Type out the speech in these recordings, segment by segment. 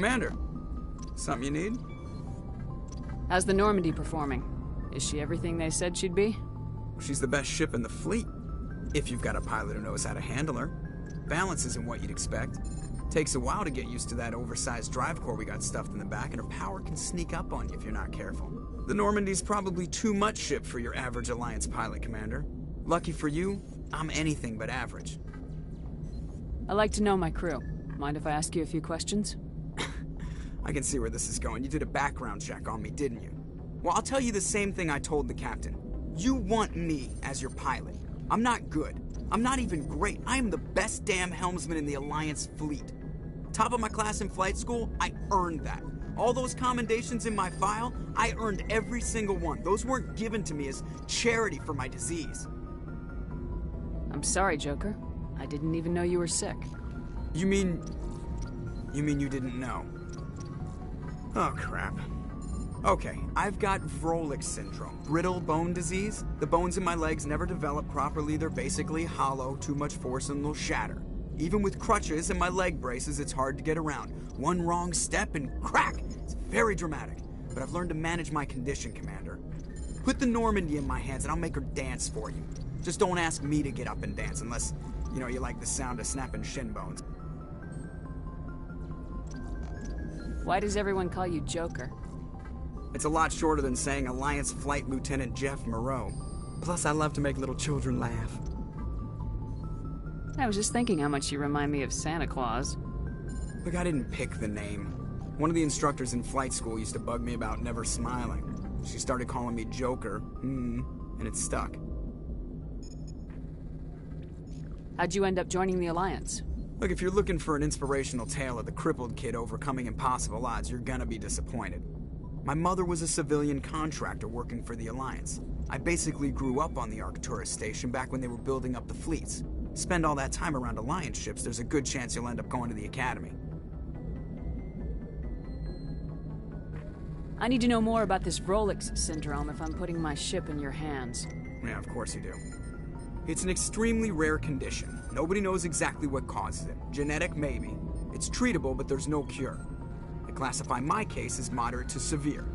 Commander, something you need? How's the Normandy performing? Is she everything they said she'd be? She's the best ship in the fleet, if you've got a pilot who knows how to handle her. Balance isn't what you'd expect. Takes a while to get used to that oversized drive core we got stuffed in the back, and her power can sneak up on you if you're not careful. The Normandy's probably too much ship for your average Alliance pilot, Commander. Lucky for you, I'm anything but average. I like to know my crew. Mind if I ask you a few questions? I can see where this is going. You did a background check on me, didn't you? Well, I'll tell you the same thing I told the captain. You want me as your pilot. I'm not good. I'm not even great. I am the best damn helmsman in the Alliance fleet. Top of my class in flight school, I earned that. All those commendations in my file, I earned every single one. Those weren't given to me as charity for my disease. I'm sorry, Joker. I didn't even know you were sick. You mean you didn't know? Oh, crap. Okay, I've got Vrolik syndrome, brittle bone disease. The bones in my legs never develop properly. They're basically hollow, too much force and they'll shatter. Even with crutches and my leg braces, it's hard to get around. One wrong step and crack! It's very dramatic. But I've learned to manage my condition, Commander. Put the Normandy in my hands and I'll make her dance for you. Just don't ask me to get up and dance unless, you like the sound of snapping shin bones. Why does everyone call you Joker? It's a lot shorter than saying Alliance Flight Lieutenant Jeff Moreau. Plus, I love to make little children laugh. I was just thinking how much you remind me of Santa Claus. Look, I didn't pick the name. One of the instructors in flight school used to bug me about never smiling. She started calling me Joker, and it stuck. How'd you end up joining the Alliance? Look, if you're looking for an inspirational tale of the crippled kid overcoming impossible odds, you're gonna be disappointed. My mother was a civilian contractor working for the Alliance. I basically grew up on the Arcturus station back when they were building up the fleets. Spend all that time around Alliance ships, there's a good chance you'll end up going to the Academy. I need to know more about this Vrolik syndrome if I'm putting my ship in your hands. Yeah, of course you do. It's an extremely rare condition. Nobody knows exactly what causes it. Genetic, maybe. It's treatable, but there's no cure. I classify my case as moderate to severe.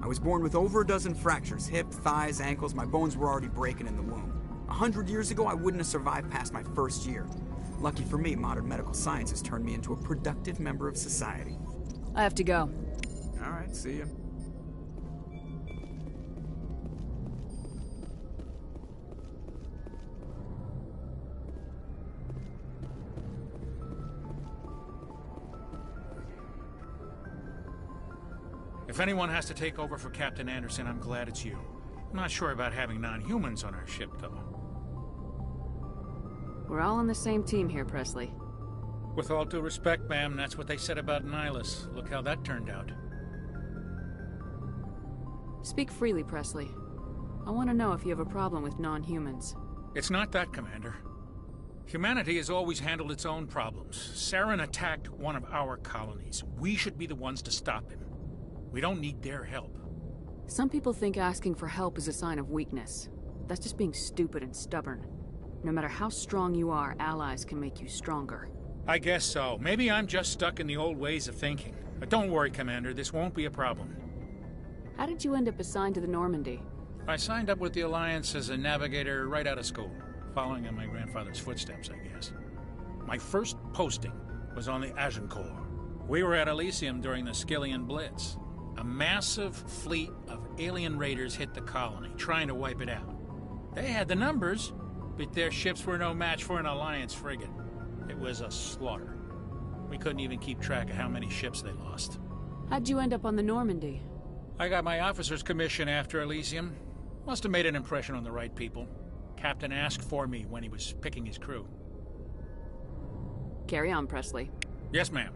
I was born with over a dozen fractures, hip, thighs, ankles. My bones were already breaking in the womb. 100 years ago, I wouldn't have survived past my first year. Lucky for me, modern medical science has turned me into a productive member of society. I have to go. All right, see ya. If anyone has to take over for Captain Anderson, I'm glad it's you. I'm not sure about having non-humans on our ship, though. We're all on the same team here, Presley. With all due respect, ma'am, that's what they said about Nihilus. Look how that turned out. Speak freely, Presley. I want to know if you have a problem with non-humans. It's not that, Commander. Humanity has always handled its own problems. Saren attacked one of our colonies. We should be the ones to stop him. We don't need their help. Some people think asking for help is a sign of weakness. That's just being stupid and stubborn. No matter how strong you are, allies can make you stronger. I guess so. Maybe I'm just stuck in the old ways of thinking. But don't worry, Commander, this won't be a problem. How did you end up assigned to the Normandy? I signed up with the Alliance as a navigator right out of school, following in my grandfather's footsteps, I guess. My first posting was on the Agincourt. We were at Elysium during the Skillian Blitz. A massive fleet of alien raiders hit the colony, trying to wipe it out. They had the numbers, but their ships were no match for an Alliance frigate. It was a slaughter. We couldn't even keep track of how many ships they lost. How'd you end up on the Normandy? I got my officer's commission after Elysium. Must have made an impression on the right people. Captain asked for me when he was picking his crew. Carry on, Presley. Yes, ma'am.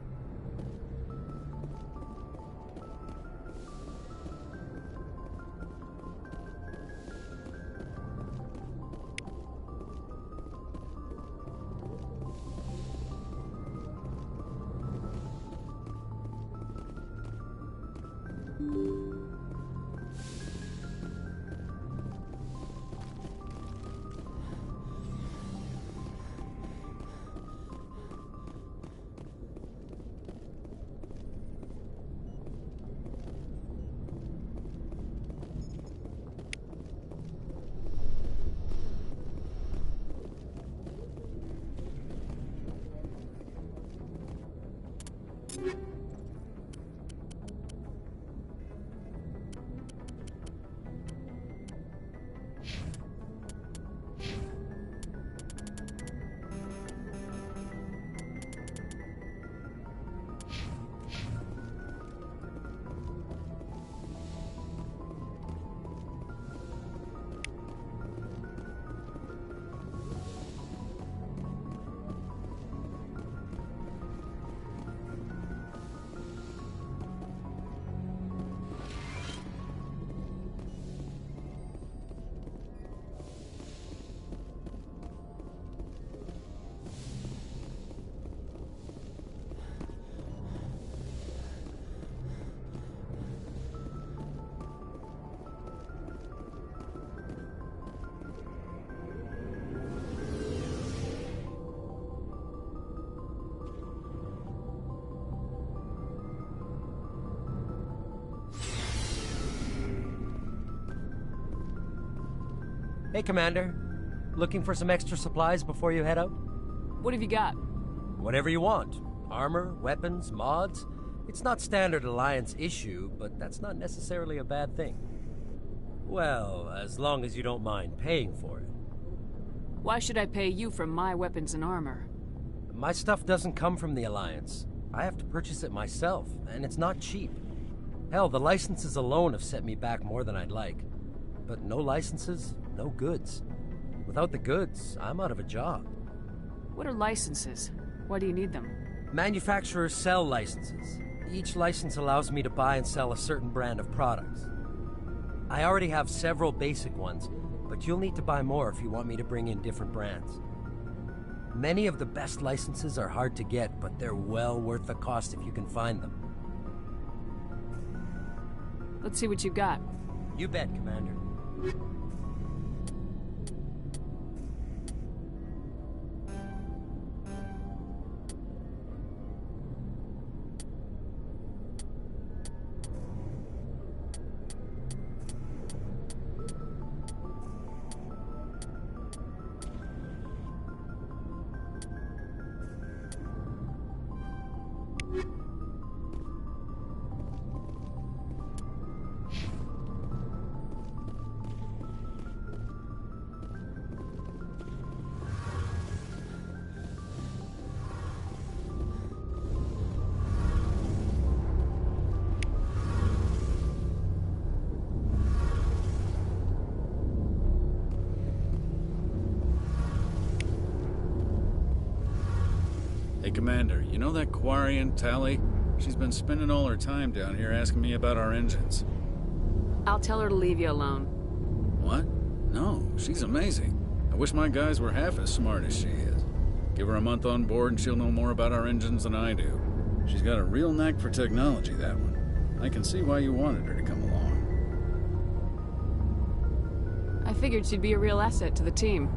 Hey, Commander. Looking for some extra supplies before you head out? What have you got? Whatever you want. Armor, weapons, mods. It's not standard Alliance issue, but that's not necessarily a bad thing. Well, as long as you don't mind paying for it. Why should I pay you for my weapons and armor? My stuff doesn't come from the Alliance. I have to purchase it myself, and it's not cheap. Hell, the licenses alone have set me back more than I'd like. But no licenses, no goods. Without the goods, I'm out of a job. What are licenses? Why do you need them? Manufacturers sell licenses. Each license allows me to buy and sell a certain brand of products. I already have several basic ones, but you'll need to buy more if you want me to bring in different brands. Many of the best licenses are hard to get, but they're well worth the cost if you can find them. Let's see what you got. You bet, Commander. Hey, Commander, you know that Quarian, Tali? She's been spending all her time down here asking me about our engines. I'll tell her to leave you alone. What? No, she's amazing. I wish my guys were half as smart as she is. Give her a month on board and she'll know more about our engines than I do. She's got a real knack for technology, that one. I can see why you wanted her to come along. I figured she'd be a real asset to the team.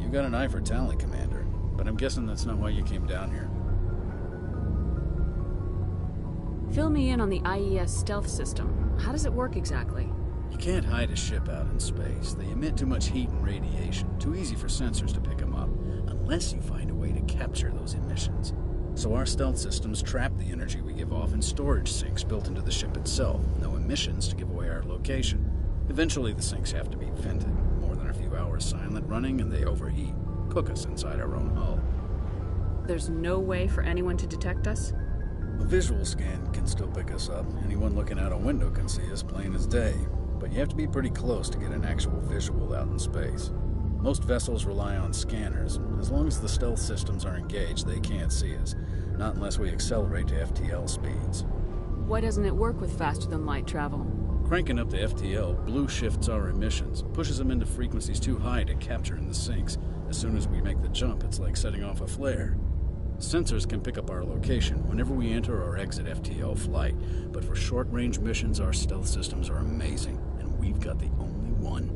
You got an eye for Tali, Commander, but I'm guessing that's not why you came down here. Fill me in on the IES stealth system. How does it work exactly? You can't hide a ship out in space. They emit too much heat and radiation. Too easy for sensors to pick them up, unless you find a way to capture those emissions. So our stealth systems trap the energy we give off in storage sinks built into the ship itself. No emissions to give away our location. Eventually the sinks have to be vented. More than a few hours silent running and they overheat. Cook us inside our own hull. There's no way for anyone to detect us? A visual scan can still pick us up. Anyone looking out a window can see us plain as day. But you have to be pretty close to get an actual visual out in space. Most vessels rely on scanners. As long as the stealth systems are engaged, they can't see us. Not unless we accelerate to FTL speeds. Why doesn't it work with faster-than-light travel? Cranking up to FTL blue shifts our emissions, pushes them into frequencies too high to capture in the sinks. As soon as we make the jump, it's like setting off a flare. Sensors can pick up our location whenever we enter or exit FTL flight, but for short-range missions, our stealth systems are amazing, and we've got the only one.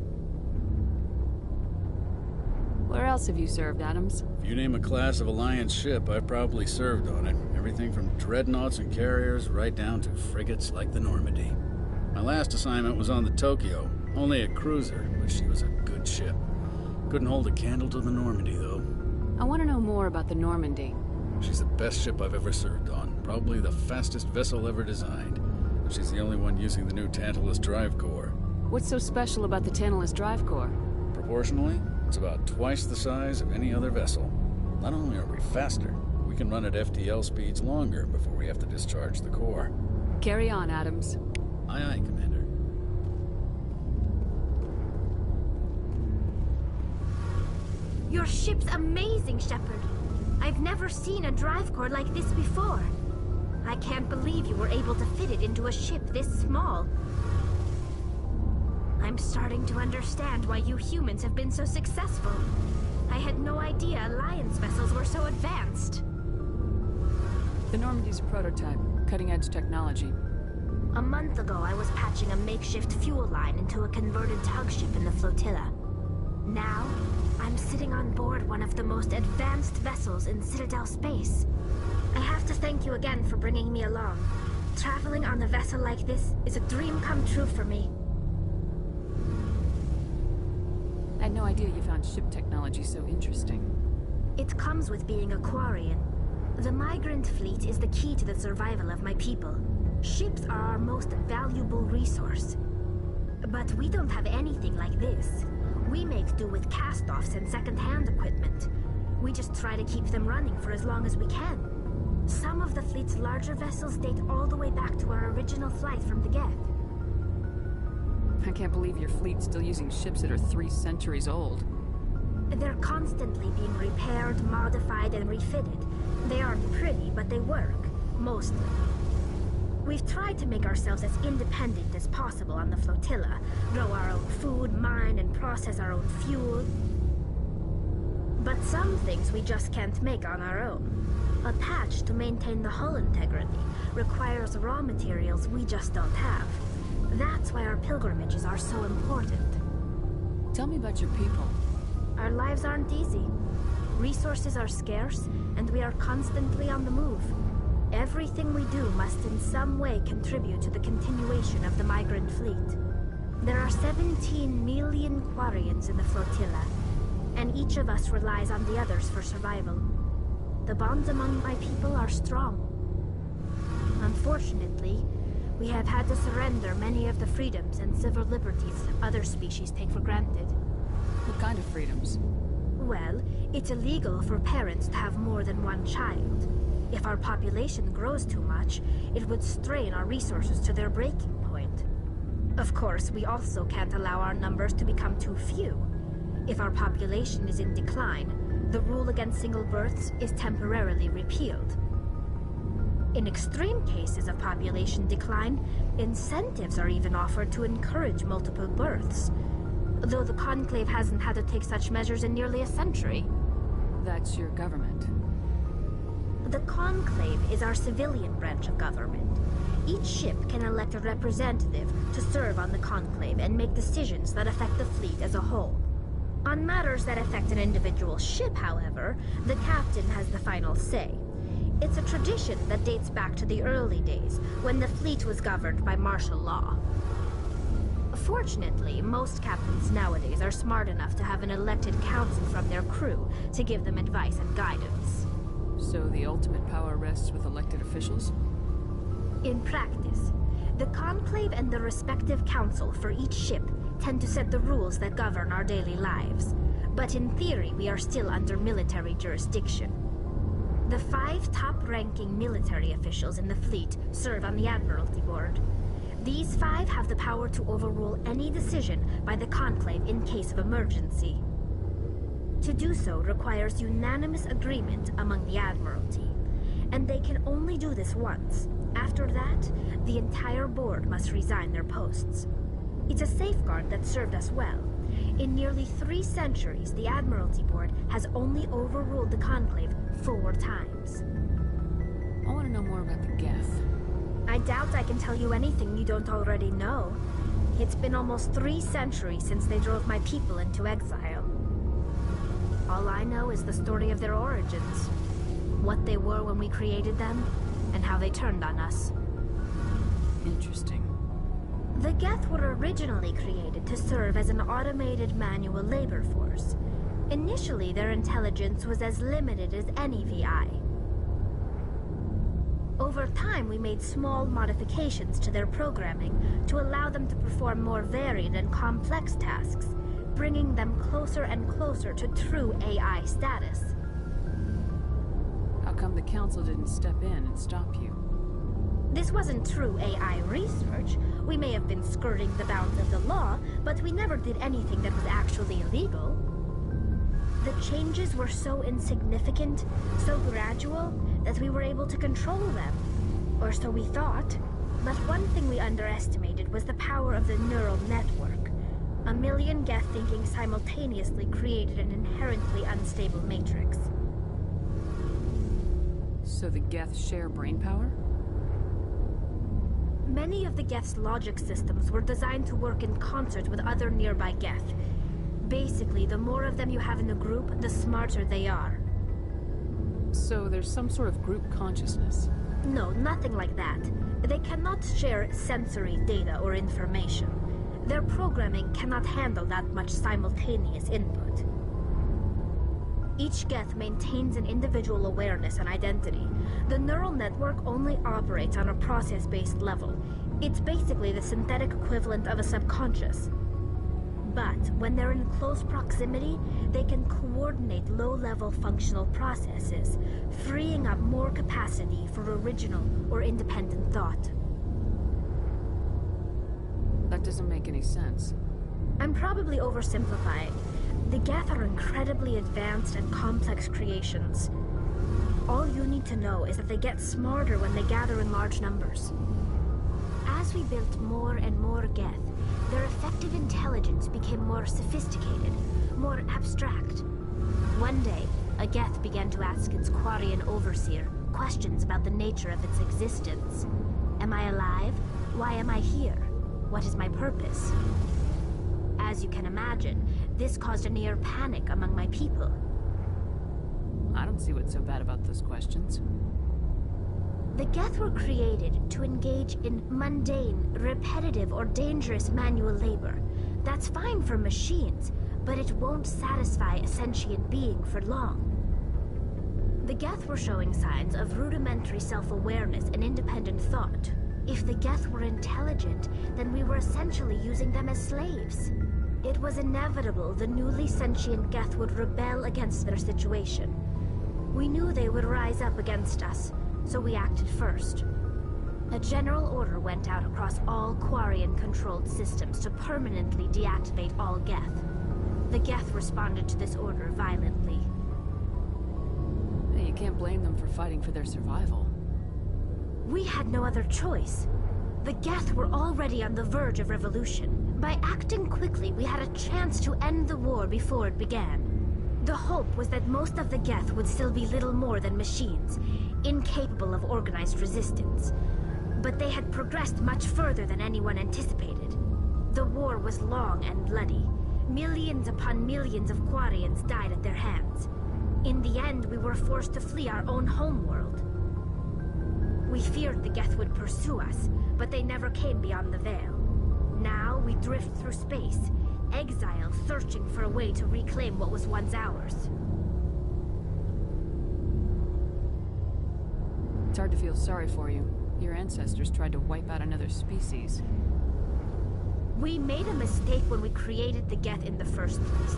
Where else have you served, Adams? If you name a class of Alliance ship, I've probably served on it. Everything from dreadnoughts and carriers right down to frigates like the Normandy. My last assignment was on the Tokyo, only a cruiser, but she was a good ship. Couldn't hold a candle to the Normandy, though. I want to know more about the Normandy. She's the best ship I've ever served on. Probably the fastest vessel ever designed. But she's the only one using the new Tantalus drive core. What's so special about the Tantalus drive core? Proportionally, it's about twice the size of any other vessel. Not only are we faster, we can run at FTL speeds longer before we have to discharge the core. Carry on, Adams. Aye, aye, Commander. Your ship's amazing, Shepard. I've never seen a drive core like this before. I can't believe you were able to fit it into a ship this small. I'm starting to understand why you humans have been so successful. I had no idea Alliance vessels were so advanced. The Normandy's a prototype, cutting-edge technology. A month ago, I was patching a makeshift fuel line into a converted tug ship in the flotilla. Now, I'm sitting on board one of the most advanced vessels in Citadel space. I have to thank you again for bringing me along. Traveling on a vessel like this is a dream come true for me. I had no idea you found ship technology so interesting. It comes with being a Quarian. The migrant fleet is the key to the survival of my people. Ships are our most valuable resource. But we don't have anything like this. We make do with cast-offs and second-hand equipment. We just try to keep them running for as long as we can. Some of the fleet's larger vessels date all the way back to our original flight from the Geth. I can't believe your fleet's still using ships that are 3 centuries old. They're constantly being repaired, modified, and refitted. They aren't pretty, but they work. Mostly. We've tried to make ourselves as independent as possible on the flotilla. Grow our own food, mine, and process our own fuel. But some things we just can't make on our own. A patch to maintain the hull integrity requires raw materials we just don't have. That's why our pilgrimages are so important. Tell me about your people. Our lives aren't easy. Resources are scarce, and we are constantly on the move. Everything we do must in some way contribute to the continuation of the migrant fleet. There are 17 million Quarians in the flotilla, and each of us relies on the others for survival. The bonds among my people are strong. Unfortunately, we have had to surrender many of the freedoms and civil liberties other species take for granted. What kind of freedoms? Well, it's illegal for parents to have more than one child. If our population grows too much, it would strain our resources to their breaking point. Of course, we also can't allow our numbers to become too few. If our population is in decline, the rule against single births is temporarily repealed. In extreme cases of population decline, incentives are even offered to encourage multiple births. Though the Conclave hasn't had to take such measures in nearly a century. That's your government. The Conclave is our civilian branch of government. Each ship can elect a representative to serve on the Conclave and make decisions that affect the fleet as a whole. On matters that affect an individual ship, however, the captain has the final say. It's a tradition that dates back to the early days, when the fleet was governed by martial law. Fortunately, most captains nowadays are smart enough to have an elected council from their crew to give them advice and guidance. So the ultimate power rests with elected officials? In practice, the Conclave and the respective council for each ship tend to set the rules that govern our daily lives. But in theory, we are still under military jurisdiction. The 5 top-ranking military officials in the fleet serve on the Admiralty Board. These 5 have the power to overrule any decision by the Conclave in case of emergency. To do so requires unanimous agreement among the Admiralty, and they can only do this once. After that, the entire board must resign their posts. It's a safeguard that served us well. In nearly 3 centuries, the Admiralty Board has only overruled the Conclave 4 times. I want to know more about the Geth. I doubt I can tell you anything you don't already know. It's been almost 3 centuries since they drove my people into exile. All I know is the story of their origins. What they were when we created them, and how they turned on us. Interesting. The Geth were originally created to serve as an automated manual labor force. Initially, their intelligence was as limited as any VI. Over time, we made small modifications to their programming to allow them to perform more varied and complex tasks, bringing them closer and closer to true AI status. How come the Council didn't step in and stop you? This wasn't true AI research. We may have been skirting the bounds of the law, but we never did anything that was actually illegal. The changes were so insignificant, so gradual, that we were able to control them. Or so we thought. But one thing we underestimated was the power of the neural network. A million Geth thinking simultaneously created an inherently unstable matrix. So the Geth share brain power? Many of the Geth's logic systems were designed to work in concert with other nearby Geth. Basically, the more of them you have in a group, the smarter they are. So there's some sort of group consciousness? No, nothing like that. They cannot share sensory data or information. Their programming cannot handle that much simultaneous input. Each Geth maintains an individual awareness and identity. The neural network only operates on a process-based level. It's basically the synthetic equivalent of a subconscious. But when they're in close proximity, they can coordinate low-level functional processes, freeing up more capacity for original or independent thought. That doesn't make any sense. I'm probably oversimplifying. The Geth are incredibly advanced and complex creations. All you need to know is that they get smarter when they gather in large numbers. As we built more and more Geth, their effective intelligence became more sophisticated, more abstract. One day, a Geth began to ask its Quarian overseer questions about the nature of its existence. Am I alive? Why am I here? What is my purpose? As you can imagine, this caused a near panic among my people. I don't see what's so bad about those questions. The Geth were created to engage in mundane, repetitive, or dangerous manual labor. That's fine for machines, but it won't satisfy a sentient being for long. The Geth were showing signs of rudimentary self-awareness and independent thought. If the Geth were intelligent, then we were essentially using them as slaves. It was inevitable the newly sentient Geth would rebel against their situation. We knew they would rise up against us, so we acted first. A general order went out across all Quarian-controlled systems to permanently deactivate all Geth. The Geth responded to this order violently. Hey, you can't blame them for fighting for their survival. We had no other choice. The Geth were already on the verge of revolution. By acting quickly, we had a chance to end the war before it began. The hope was that most of the Geth would still be little more than machines, incapable of organized resistance. But they had progressed much further than anyone anticipated. The war was long and bloody. Millions upon millions of Quarians died at their hands. In the end, we were forced to flee our own homeworld. We feared the Geth would pursue us, but they never came beyond the Veil. Now we drift through space, exile searching for a way to reclaim what was once ours. It's hard to feel sorry for you. Your ancestors tried to wipe out another species. We made a mistake when we created the Geth in the first place,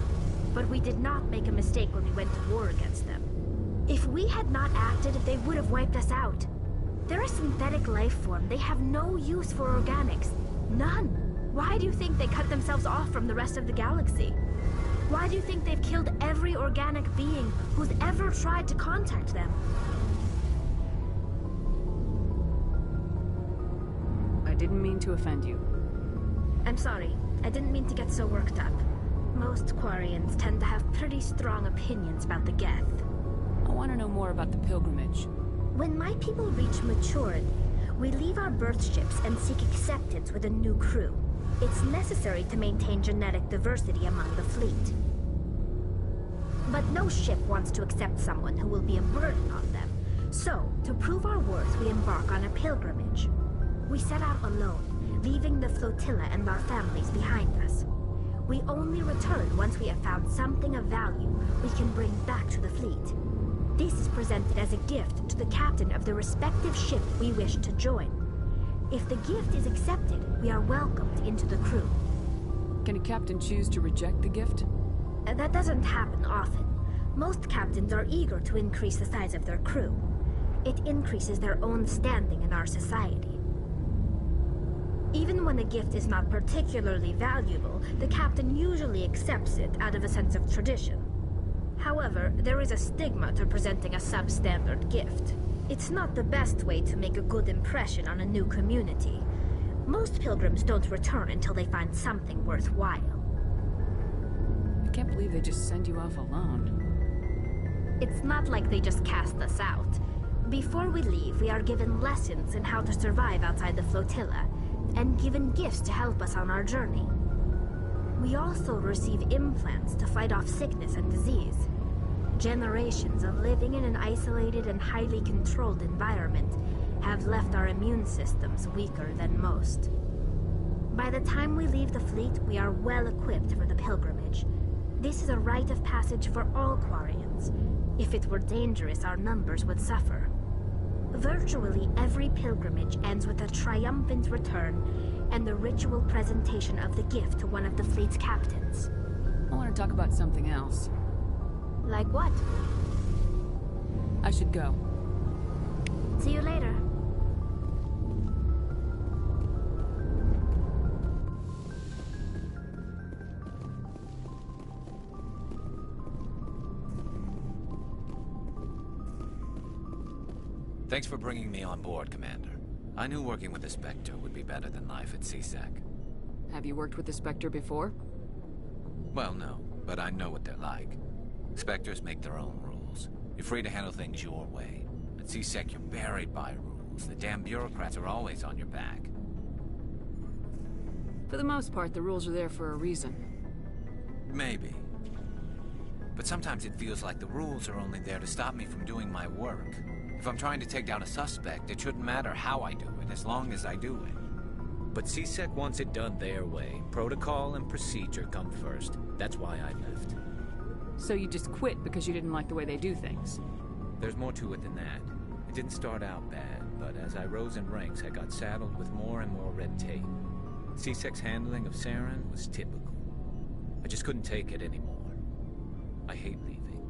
but we did not make a mistake when we went to war against them. If we had not acted, they would have wiped us out. They're a synthetic life form. They have no use for organics. None. Why do you think they cut themselves off from the rest of the galaxy? Why do you think they've killed every organic being who's ever tried to contact them? I didn't mean to offend you. I'm sorry. I didn't mean to get so worked up. Most Quarians tend to have pretty strong opinions about the Geth. I want to know more about the pilgrimage. When my people reach maturity, we leave our birth ships and seek acceptance with a new crew. It's necessary to maintain genetic diversity among the fleet. But no ship wants to accept someone who will be a burden on them. So, to prove our worth, we embark on a pilgrimage. We set out alone, leaving the flotilla and our families behind us. We only return once we have found something of value we can bring back to the fleet. This is presented as a gift to the captain of the respective ship we wish to join. If the gift is accepted, we are welcomed into the crew. Can a captain choose to reject the gift? That doesn't happen often. Most captains are eager to increase the size of their crew. It increases their own standing in our society. Even when a gift is not particularly valuable, the captain usually accepts it out of a sense of tradition. However, there is a stigma to presenting a substandard gift. It's not the best way to make a good impression on a new community. Most pilgrims don't return until they find something worthwhile. I can't believe they just send you off alone. It's not like they just cast us out. Before we leave, we are given lessons in how to survive outside the flotilla, and given gifts to help us on our journey. We also receive implants to fight off sickness and disease. Generations of living in an isolated and highly controlled environment have left our immune systems weaker than most. By the time we leave the fleet, we are well equipped for the pilgrimage. This is a rite of passage for all Quarians. If it were dangerous, our numbers would suffer. Virtually every pilgrimage ends with a triumphant return and the ritual presentation of the gift to one of the fleet's captains. I want to talk about something else. Like what? I should go. See you later. Thanks for bringing me on board, Commander. I knew working with the Spectre would be better than life at C-Sec. Have you worked with the Spectre before? Well, no, but I know what they're like. Spectres make their own rules. You're free to handle things your way. At C-Sec, you're buried by rules. The damn bureaucrats are always on your back. For the most part, the rules are there for a reason. Maybe. But sometimes it feels like the rules are only there to stop me from doing my work. If I'm trying to take down a suspect, it shouldn't matter how I do it, as long as I do it. But C-Sec wants it done their way. Protocol and procedure come first. That's why I left. So you just quit because you didn't like the way they do things? There's more to it than that. It didn't start out bad, but as I rose in ranks, I got saddled with more and more red tape. C-Sec's handling of Saren was typical. I just couldn't take it anymore. I hate leaving.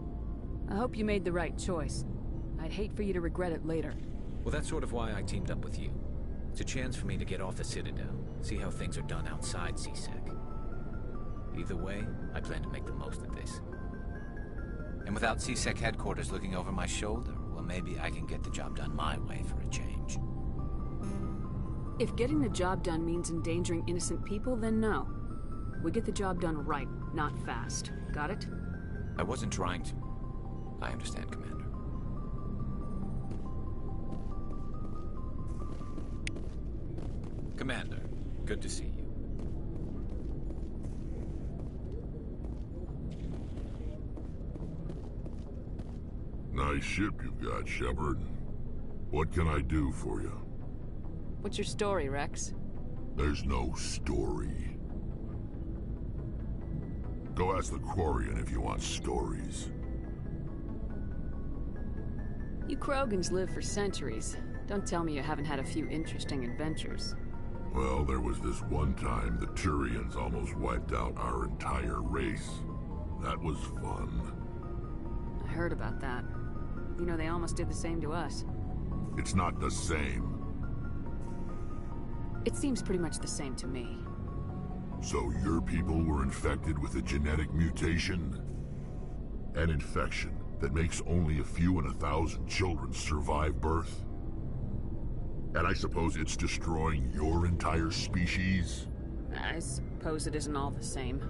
I hope you made the right choice. I'd hate for you to regret it later. Well, that's sort of why I teamed up with you. It's a chance for me to get off the Citadel, see how things are done outside C-Sec. Either way, I plan to make the most of this. And without C-Sec headquarters looking over my shoulder, well, maybe I can get the job done my way for a change. If getting the job done means endangering innocent people, then no. We get the job done right, not fast. Got it? I wasn't trying to. I understand, Commander. Commander, good to see you. Nice ship you've got, Shepard. What can I do for you? What's your story, Rex? There's no story. Go ask the Quarian if you want stories. You Krogans live for centuries. Don't tell me you haven't had a few interesting adventures. Well, there was this one time the Turians almost wiped out our entire race. That was fun. I heard about that. You know, they almost did the same to us. It's not the same. It seems pretty much the same to me. So your people were infected with a genetic mutation? An infection that makes only a few in 1,000 children survive birth? And I suppose it's destroying your entire species? I suppose it isn't all the same.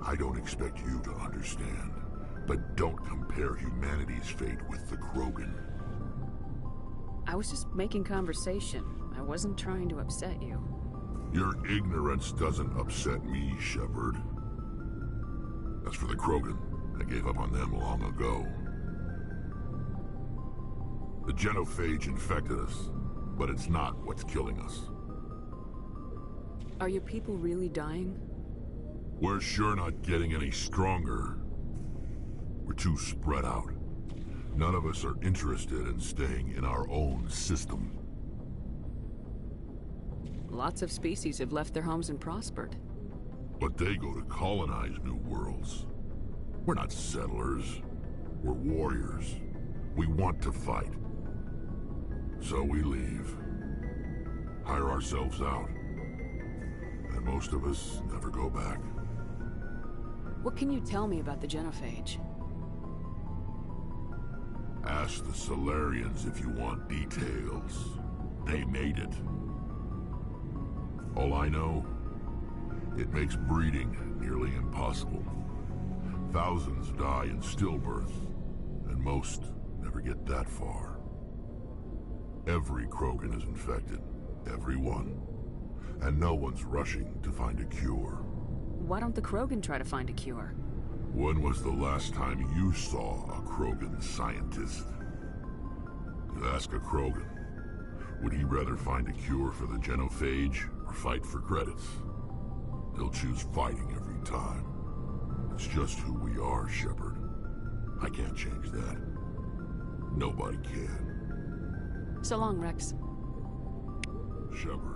I don't expect you to understand, but don't compare humanity's fate with the Krogan. I was just making conversation. I wasn't trying to upset you. Your ignorance doesn't upset me, Shepard. As for the Krogan, I gave up on them long ago. The genophage infected us, but it's not what's killing us. Are your people really dying? We're sure not getting any stronger. We're too spread out. None of us are interested in staying in our own system. Lots of species have left their homes and prospered. But they go to colonize new worlds. We're not settlers. We're warriors. We want to fight. So we leave. Hire ourselves out. And most of us never go back. What can you tell me about the genophage? Ask the Solarians if you want details. They made it. All I know, it makes breeding nearly impossible. Thousands die in stillbirth, and most never get that far. Every Krogan is infected. Every one. And no one's rushing to find a cure. Why don't the Krogan try to find a cure? When was the last time you saw a Krogan scientist? You ask a Krogan, would he rather find a cure for the genophage or fight for credits. He'll choose fighting every time. It's just who we are, Shepard. I can't change that. Nobody can. So long, Rex. Shepard.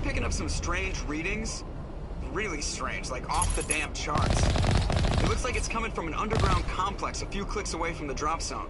Picking up some strange readings. Really strange, like off the damn charts. It looks like it's coming from an underground complex a few clicks away from the drop zone.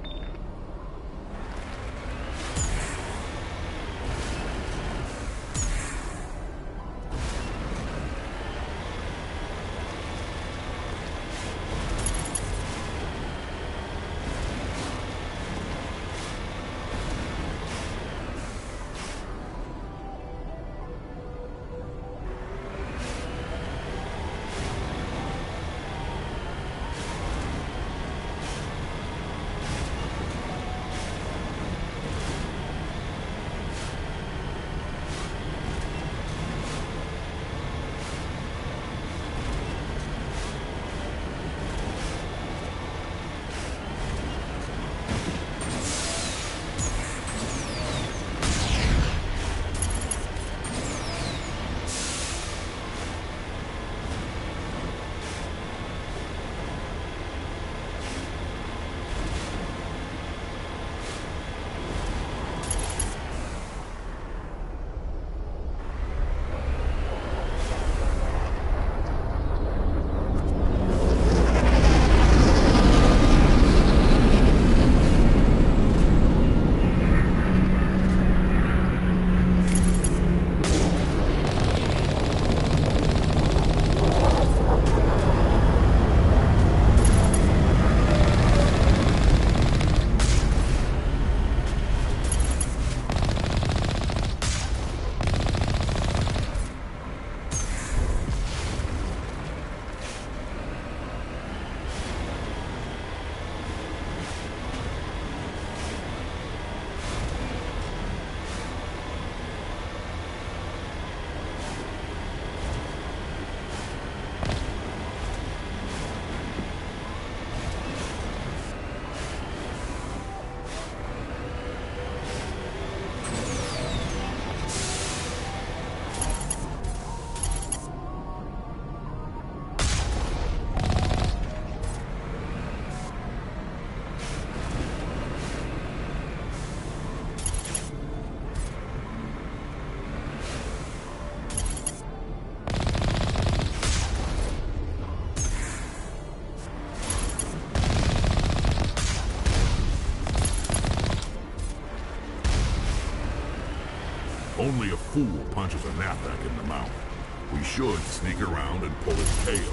Only a fool punches a knapsack in the mouth. We should sneak around and pull its tail.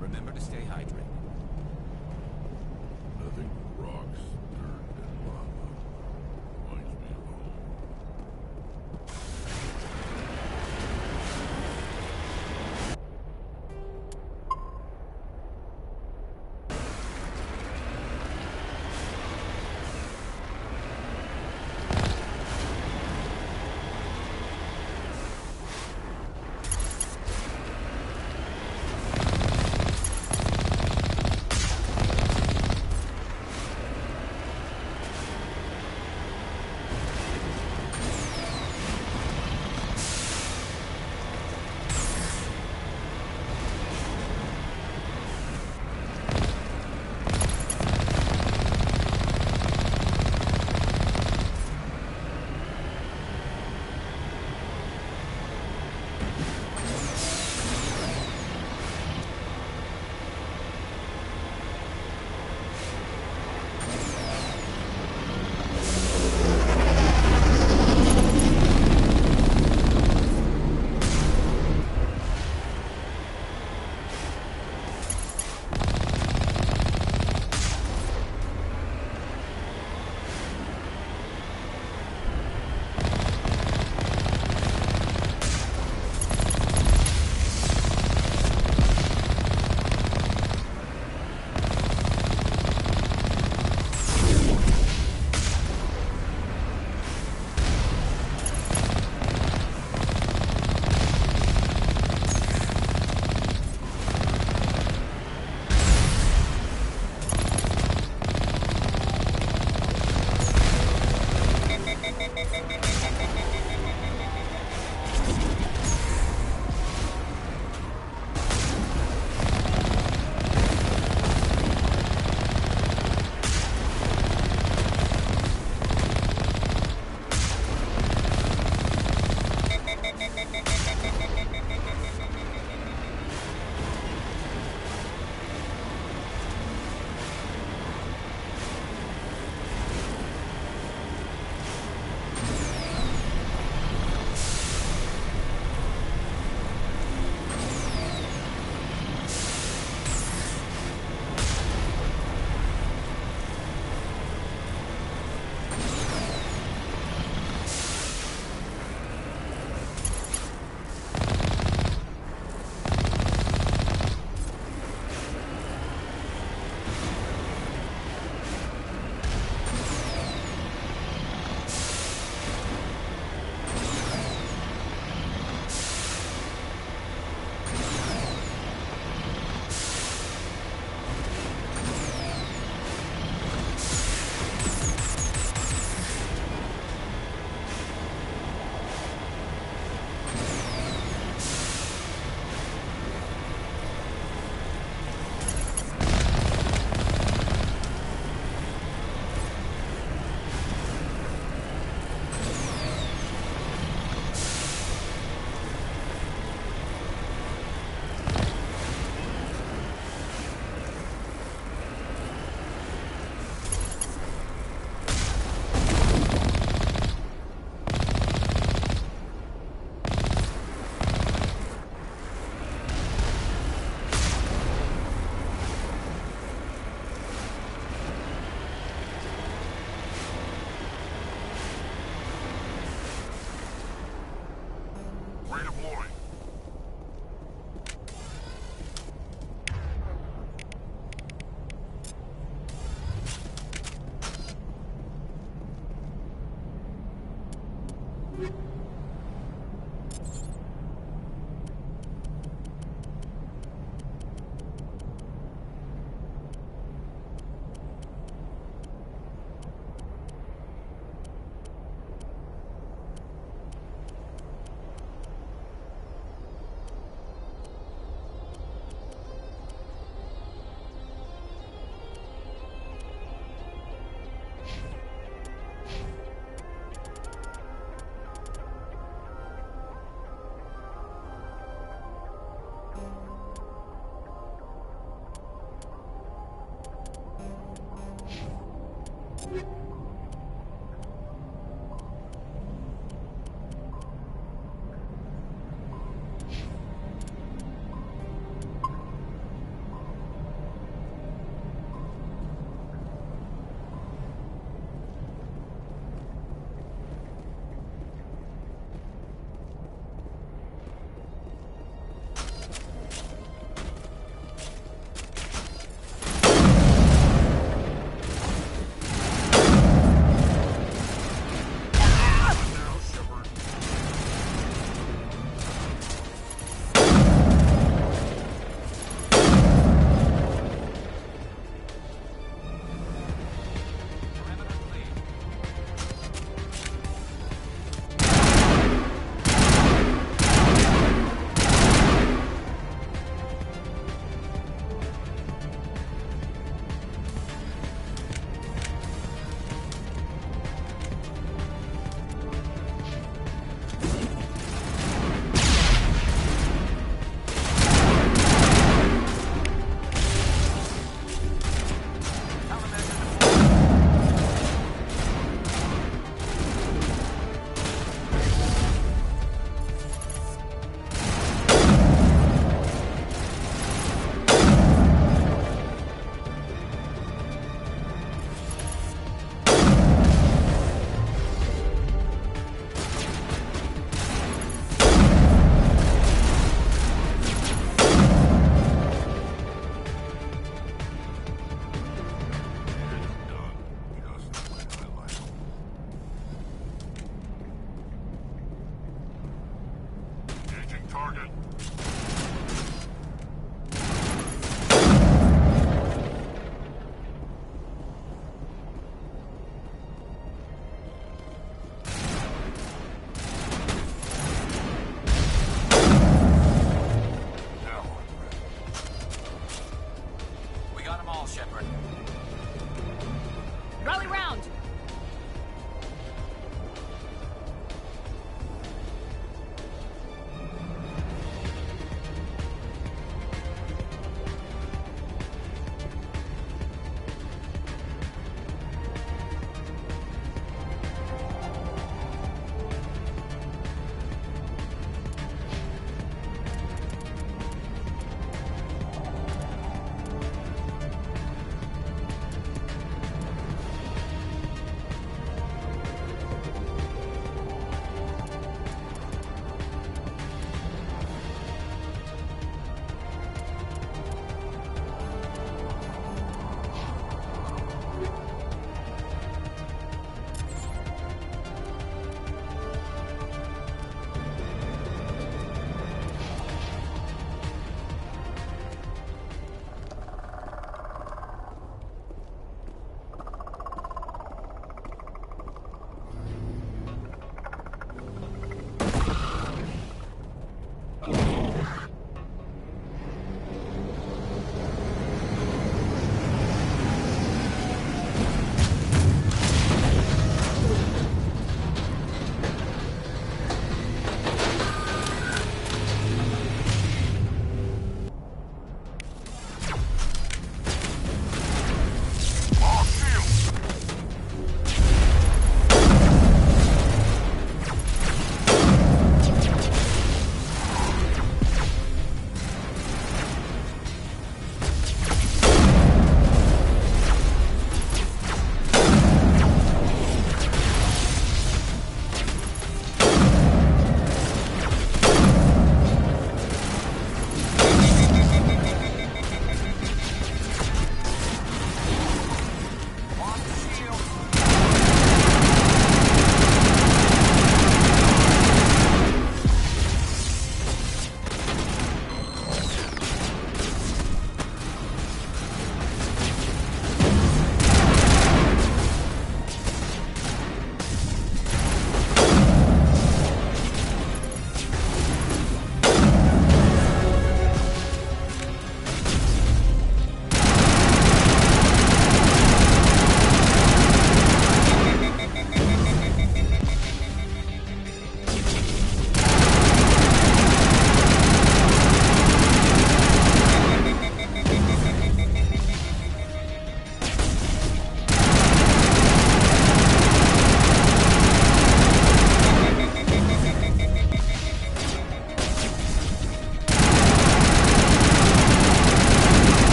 Remember to stay hydrated. Nothing but rocks, dirt, and lava. Reminds me of home.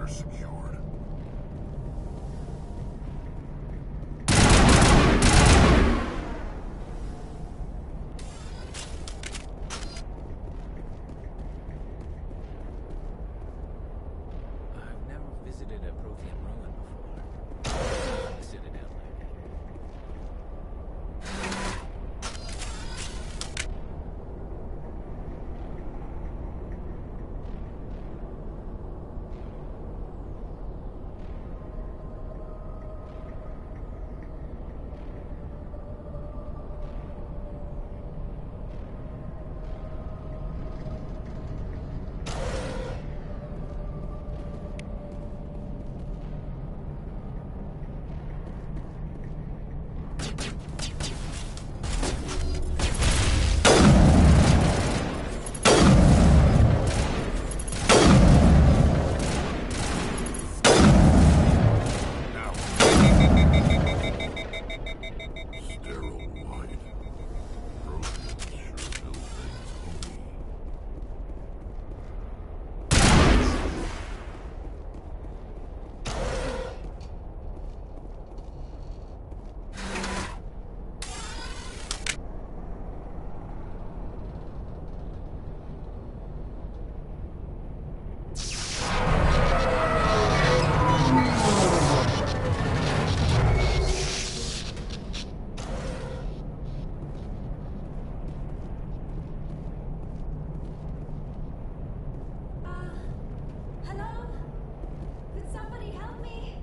perimeter secured. I've never visited a Prothean ruin before. The Citadel. Hello? Could somebody help me?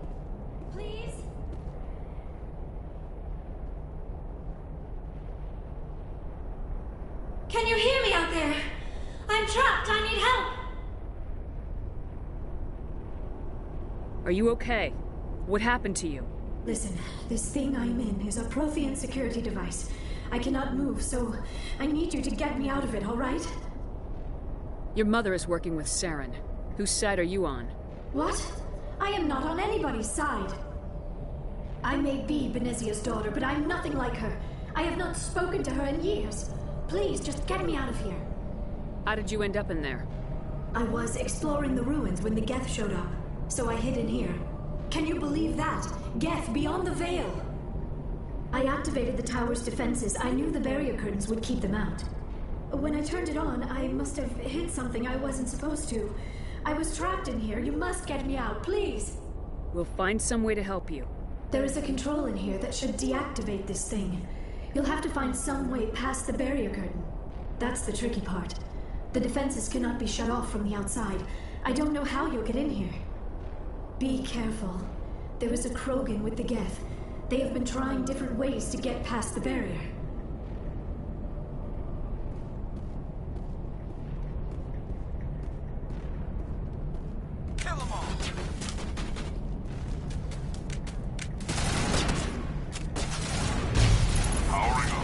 Please? Can you hear me out there? I'm trapped. I need help. Are you okay? What happened to you? Listen, this thing I'm in is a Prothean security device. I cannot move, so I need you to get me out of it, all right? Your mother is working with Saren. Whose side are you on? What? I am not on anybody's side. I may be Benezia's daughter, but I'm nothing like her. I have not spoken to her in years. Please, just get me out of here. How did you end up in there? I was exploring the ruins when the Geth showed up, so I hid in here. Can you believe that? Geth beyond the veil! I activated the tower's defenses. I knew the barrier curtains would keep them out. When I turned it on, I must have hit something I wasn't supposed to. I was trapped in here. You must get me out, please! We'll find some way to help you. There is a control in here that should deactivate this thing. You'll have to find some way past the barrier curtain. That's the tricky part. The defenses cannot be shut off from the outside. I don't know how you'll get in here. Be careful. There is a Krogan with the Geth. They have been trying different ways to get past the barrier. Kill them all! Powering up.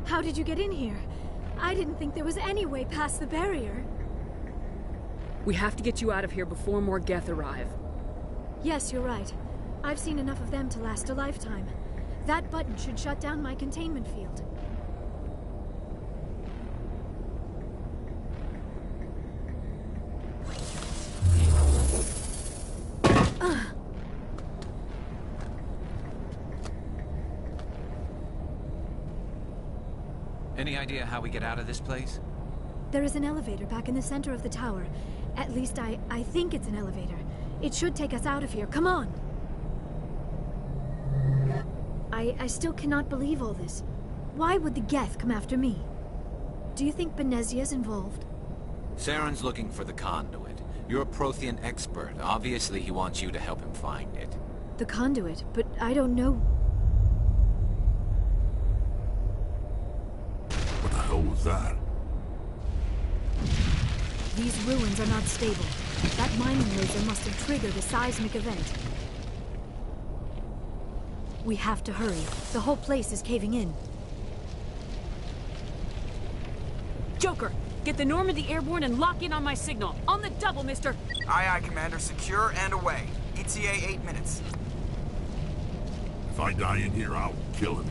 How did you get in here? I didn't think there was any way past the barrier. We have to get you out of here before more Geth arrive. Yes, you're right. I've seen enough of them to last a lifetime. That button should shut down my containment field. Any idea how we get out of this place? There is an elevator back in the center of the tower. At least I think it's an elevator. It should take us out of here. Come on! I still cannot believe all this. Why would the Geth come after me? Do you think Benezia's involved? Saren's looking for the conduit. You're a Prothean expert. Obviously, he wants you to help him find it. The conduit, but I don't know. What the hell was that? These ruins are not stable. That mining laser must have triggered a seismic event. We have to hurry. The whole place is caving in. Joker, get the Normandy airborne and lock in on my signal. On the double, mister! Aye, aye, Commander. Secure and away. ETA 8 minutes. If I die in here, I'll kill him.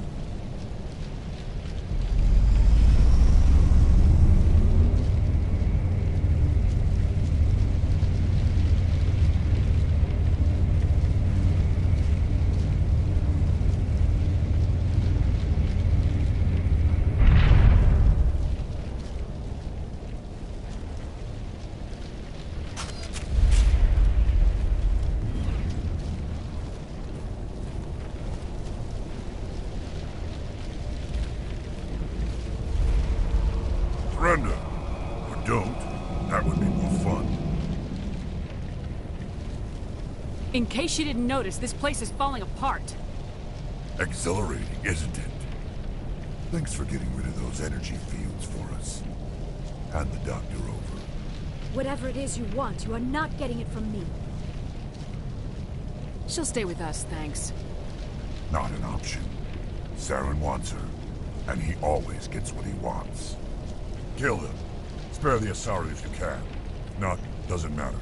Surrender. Or don't. That would be more fun. In case you didn't notice, this place is falling apart. Exhilarating, isn't it? Thanks for getting rid of those energy fields for us. Hand the doctor over. Whatever it is you want, you are not getting it from me. She'll stay with us, thanks. Not an option. Saren wants her, and he always gets what he wants. Kill him. Spare the Asari if you can. If not, doesn't matter.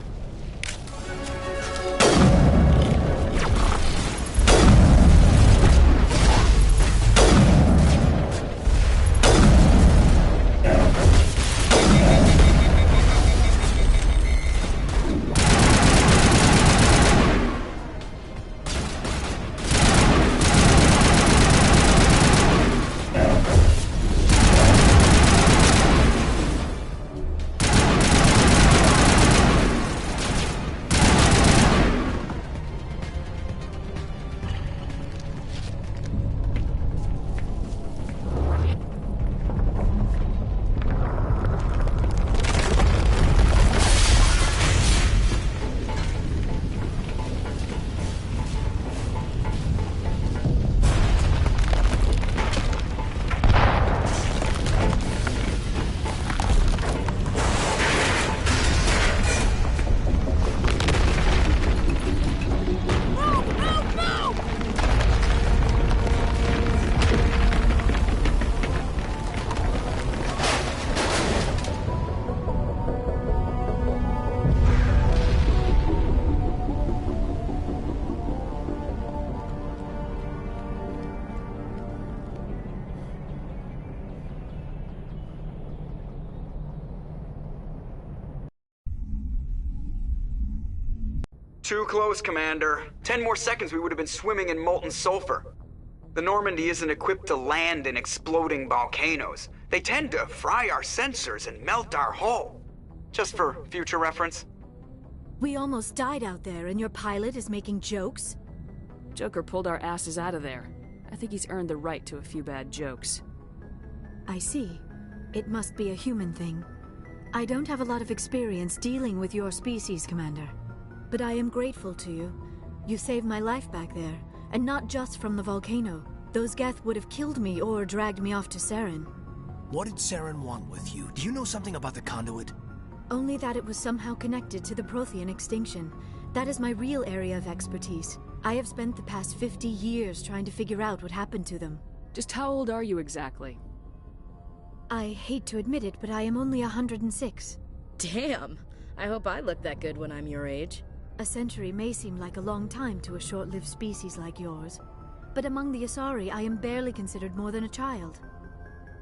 Too close, Commander. 10 more seconds we would have been swimming in molten sulfur. The Normandy isn't equipped to land in exploding volcanoes. They tend to fry our sensors and melt our hull. Just for future reference. We almost died out there, and your pilot is making jokes? Joker pulled our asses out of there. I think he's earned the right to a few bad jokes. I see. It must be a human thing. I don't have a lot of experience dealing with your species, Commander. But I am grateful to you. You saved my life back there, and not just from the volcano. Those Geth would have killed me or dragged me off to Saren. What did Saren want with you? Do you know something about the conduit? Only that it was somehow connected to the Prothean extinction. That is my real area of expertise. I have spent the past 50 years trying to figure out what happened to them. Just how old are you exactly? I hate to admit it, but I am only 106. Damn! I hope I look that good when I'm your age. A century may seem like a long time to a short-lived species like yours, but among the Asari, I am barely considered more than a child.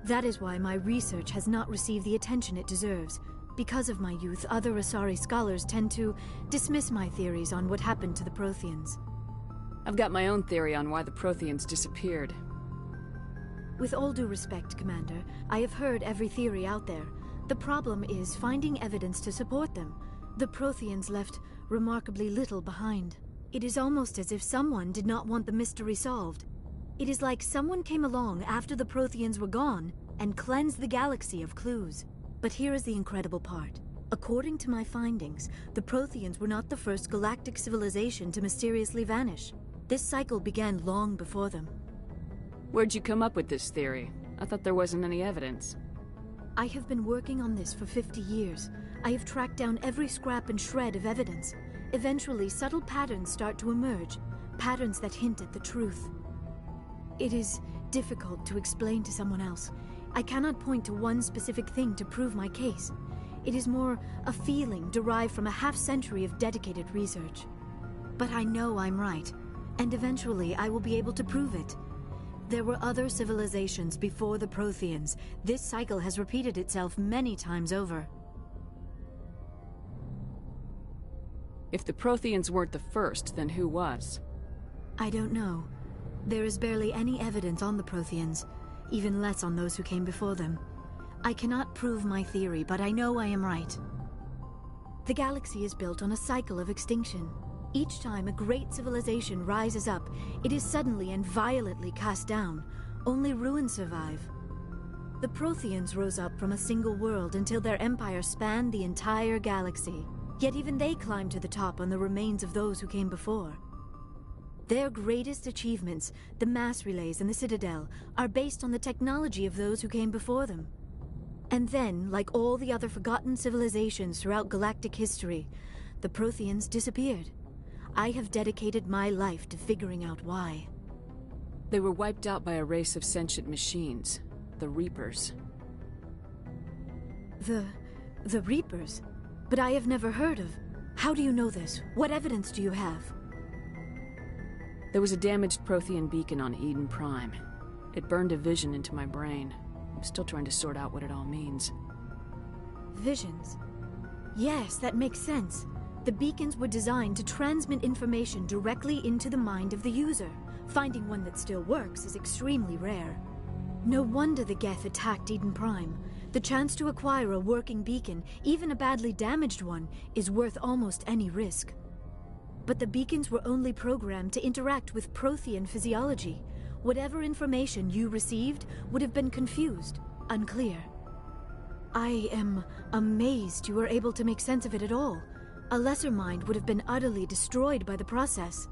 That is why my research has not received the attention it deserves. Because of my youth, other Asari scholars tend to dismiss my theories on what happened to the Protheans. I've got my own theory on why the Protheans disappeared. With all due respect, Commander, I have heard every theory out there. The problem is finding evidence to support them. The Protheans left remarkably little behind. It is almost as if someone did not want the mystery solved. It is like someone came along after the Protheans were gone and cleansed the galaxy of clues. But here is the incredible part. According to my findings, the Protheans were not the first galactic civilization to mysteriously vanish. This cycle began long before them. Where'd you come up with this theory? I thought there wasn't any evidence. I have been working on this for 50 years. I have tracked down every scrap and shred of evidence. Eventually, subtle patterns start to emerge, patterns that hint at the truth. It is difficult to explain to someone else. I cannot point to one specific thing to prove my case. It is more a feeling derived from a half-century of dedicated research. But I know I'm right, and eventually I will be able to prove it. There were other civilizations before the Protheans. This cycle has repeated itself many times over. If the Protheans weren't the first, then who was? I don't know. There is barely any evidence on the Protheans, even less on those who came before them. I cannot prove my theory, but I know I am right. The galaxy is built on a cycle of extinction. Each time a great civilization rises up, it is suddenly and violently cast down. Only ruins survive. The Protheans rose up from a single world until their empire spanned the entire galaxy. Yet even they climbed to the top on the remains of those who came before. Their greatest achievements, the mass relays and the Citadel, are based on the technology of those who came before them. And then, like all the other forgotten civilizations throughout galactic history, the Protheans disappeared. I have dedicated my life to figuring out why. They were wiped out by a race of sentient machines, the Reapers. The Reapers? But I have never heard of. How do you know this? What evidence do you have? There was a damaged Prothean beacon on Eden Prime. It burned a vision into my brain. I'm still trying to sort out what it all means. Visions? Yes, that makes sense. The beacons were designed to transmit information directly into the mind of the user. Finding one that still works is extremely rare. No wonder the Geth attacked Eden Prime. The chance to acquire a working beacon, even a badly damaged one, is worth almost any risk. But the beacons were only programmed to interact with Prothean physiology. Whatever information you received would have been confused, unclear. I am amazed you were able to make sense of it at all. A lesser mind would have been utterly destroyed by the process.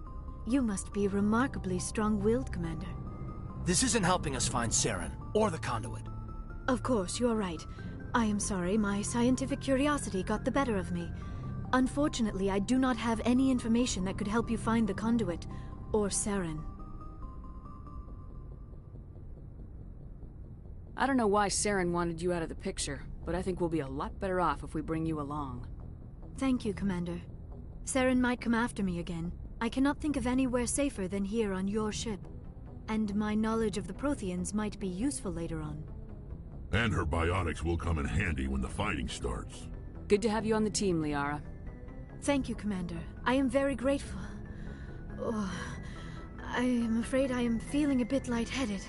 You must be remarkably strong-willed, Commander. This isn't helping us find Saren, or the conduit. Of course, you're right. I am sorry, my scientific curiosity got the better of me. Unfortunately, I do not have any information that could help you find the conduit, or Saren. I don't know why Saren wanted you out of the picture, but I think we'll be a lot better off if we bring you along. Thank you, Commander. Saren might come after me again. I cannot think of anywhere safer than here on your ship. And my knowledge of the Protheans might be useful later on. And her biotics will come in handy when the fighting starts. Good to have you on the team, Liara. Thank you, Commander. I am very grateful. Oh, I am afraid I am feeling a bit lightheaded.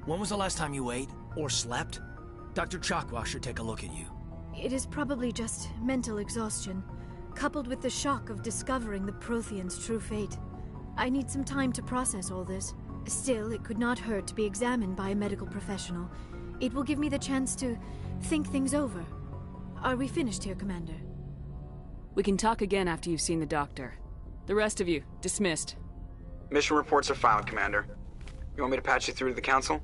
When was the last time you ate, or slept? Dr. Chakwa should take a look at you. It is probably just mental exhaustion, coupled with the shock of discovering the Protheans' true fate. I need some time to process all this. Still, it could not hurt to be examined by a medical professional. It will give me the chance to think things over. Are we finished here, Commander? We can talk again after you've seen the doctor. The rest of you, dismissed. Mission reports are filed, Commander. You want me to patch you through to the Council?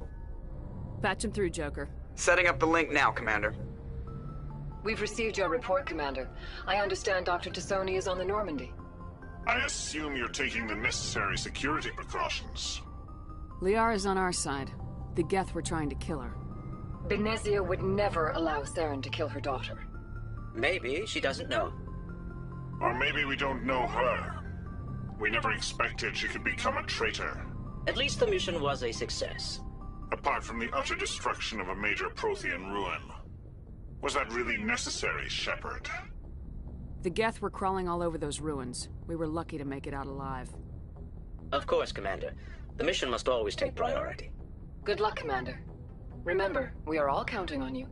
Patch him through, Joker. Setting up the link now, Commander. We've received your report, Commander. I understand Dr. Tassoni is on the Normandy. I assume you're taking the necessary security precautions. Liara's on our side. The Geth were trying to kill her. Benezia would never allow Saren to kill her daughter. Maybe she doesn't know. Or maybe we don't know her. We never expected she could become a traitor. At least the mission was a success. Apart from the utter destruction of a major Prothean ruin. Was that really necessary, Shepard? The Geth were crawling all over those ruins. We were lucky to make it out alive. Of course, Commander. The mission must always take priority. Good luck, Commander. Remember, we are all counting on you.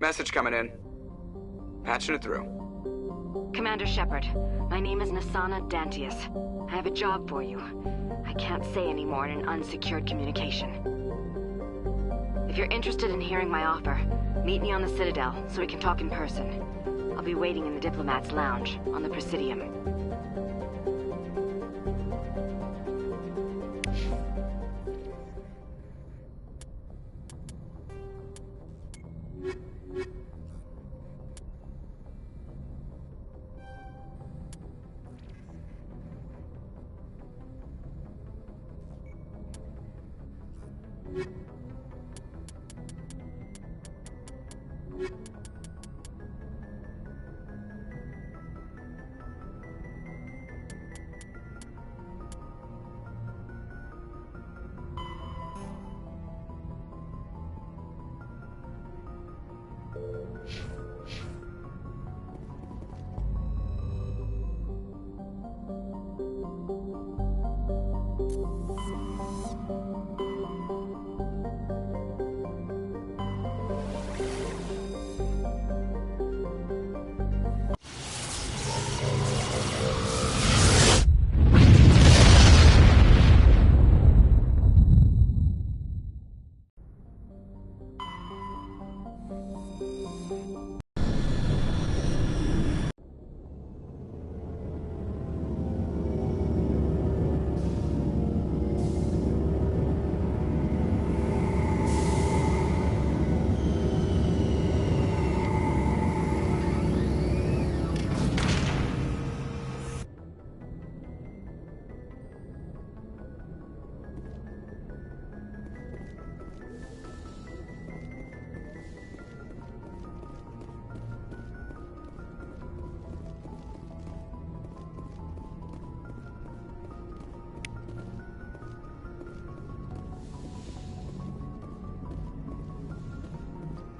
Message coming in. Patching it through. Commander Shepard, my name is Nassana Dantius. I have a job for you. I can't say any more in an unsecured communication. If you're interested in hearing my offer, meet me on the Citadel so we can talk in person. I'll be waiting in the Diplomat's Lounge on the Presidium.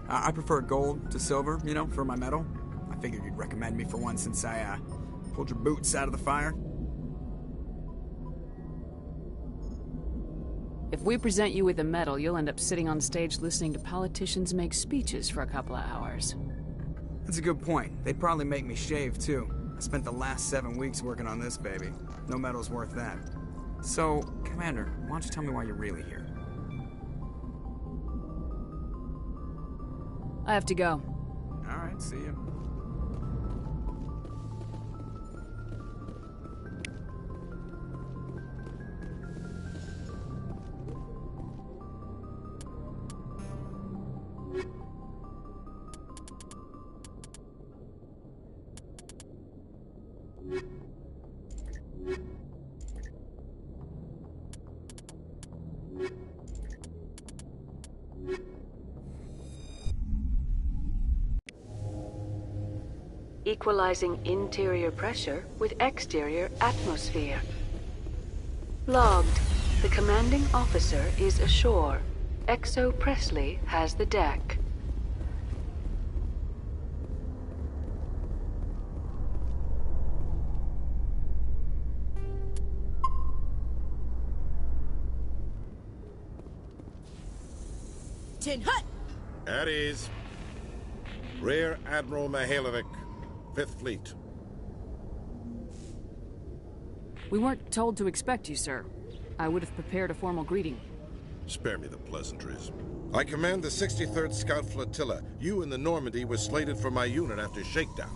I prefer gold to silver, you know, for my metal. I figured you'd recommend me for one since I pulled your boots out of the fire. If we present you with a medal, you'll end up sitting on stage listening to politicians make speeches for a couple of hours. That's a good point. They'd probably make me shave, too. I spent the last 7 weeks working on this baby. No medal's worth that. So, Commander, why don't you tell me why you're really here? I have to go. Alright, see you. Equalizing interior pressure with exterior atmosphere. Logged. The commanding officer is ashore. Exo Presley has the deck. Tin Hut! At ease. Rear Admiral Mihailovic, 5th Fleet. We weren't told to expect you, sir. I would have prepared a formal greeting. Spare me the pleasantries. I command the 63rd Scout Flotilla. You and the Normandy were slated for my unit after shakedown.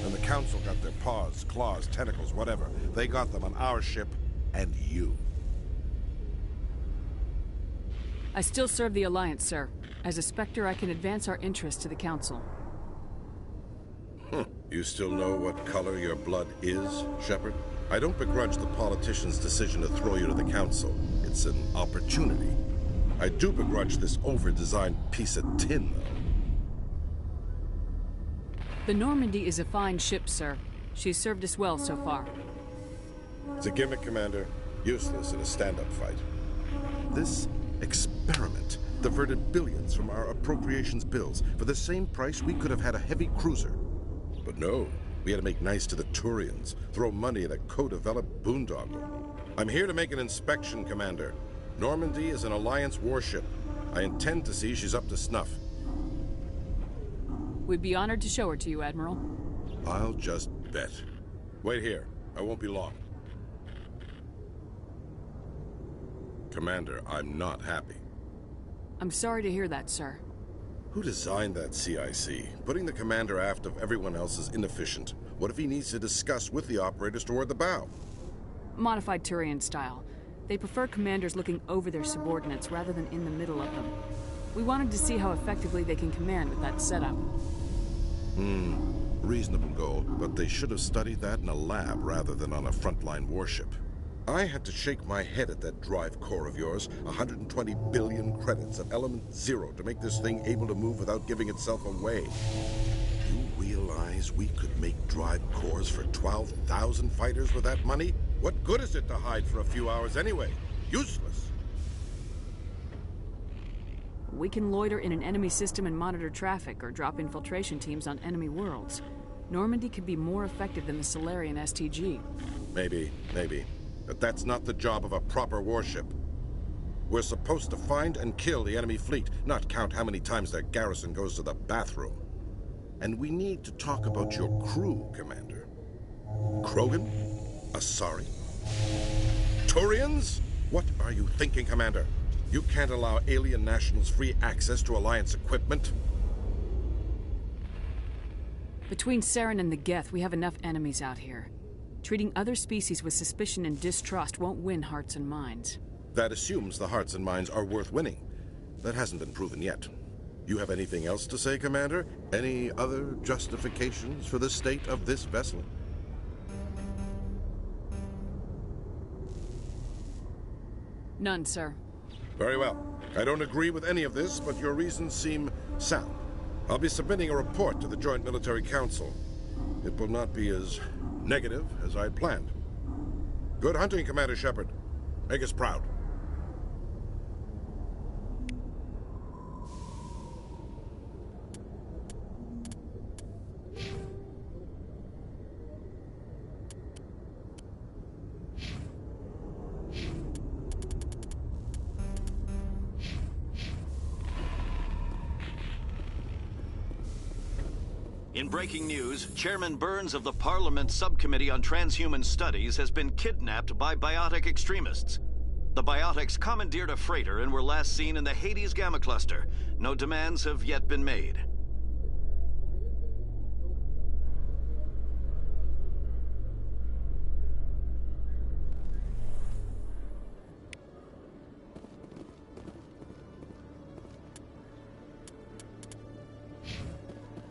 When the Council got their paws, claws, tentacles, whatever, they got them on our ship and you. I still serve the Alliance, sir. As a Spectre, I can advance our interests to the Council. You still know what color your blood is, Shepard? I don't begrudge the politicians' decision to throw you to the Council. It's an opportunity. I do begrudge this over-designed piece of tin, though. The Normandy is a fine ship, sir. She's served us well so far. It's a gimmick, Commander. Useless in a stand-up fight. This experiment diverted billions from our appropriations bills. For the same price, we could have had a heavy cruiser. But no, we had to make nice to the Turians, throw money at a co-developed boondoggle. I'm here to make an inspection, Commander. Normandy is an Alliance warship. I intend to see she's up to snuff. We'd be honored to show her to you, Admiral. I'll just bet. Wait here. I won't be long. Commander, I'm not happy. I'm sorry to hear that, sir. Who designed that CIC? Putting the commander aft of everyone else is inefficient. What if he needs to discuss with the operators toward the bow? Modified Turian style. They prefer commanders looking over their subordinates rather than in the middle of them. We wanted to see how effectively they can command with that setup. Reasonable goal, but they should have studied that in a lab rather than on a frontline warship. I had to shake my head at that drive core of yours. 120 billion credits at element 0 to make this thing able to move without giving itself away. You realize we could make drive cores for 12,000 fighters with that money? What good is it to hide for a few hours anyway? Useless. We can loiter in an enemy system and monitor traffic, or drop infiltration teams on enemy worlds. Normandy could be more effective than the Solarian STG. Maybe. But that's not the job of a proper warship. We're supposed to find and kill the enemy fleet, not count how many times their garrison goes to the bathroom. And we need to talk about your crew, Commander. Krogan? Asari? Turians? What are you thinking, Commander? You can't allow alien nationals free access to Alliance equipment. Between Saren and the Geth, we have enough enemies out here. Treating other species with suspicion and distrust won't win hearts and minds. That assumes the hearts and minds are worth winning. That hasn't been proven yet. You have anything else to say, Commander? Any other justifications for the state of this vessel? None, sir. Very well. I don't agree with any of this, but your reasons seem sound. I'll be submitting a report to the Joint Military Council. It will not be as negative as I'd planned. Good hunting, Commander Shepard. Make us proud. In breaking news, Chairman Burns of the Parliament Subcommittee on Transhuman Studies has been kidnapped by biotic extremists. The biotics commandeered a freighter and were last seen in the Hades Gamma Cluster. No demands have yet been made.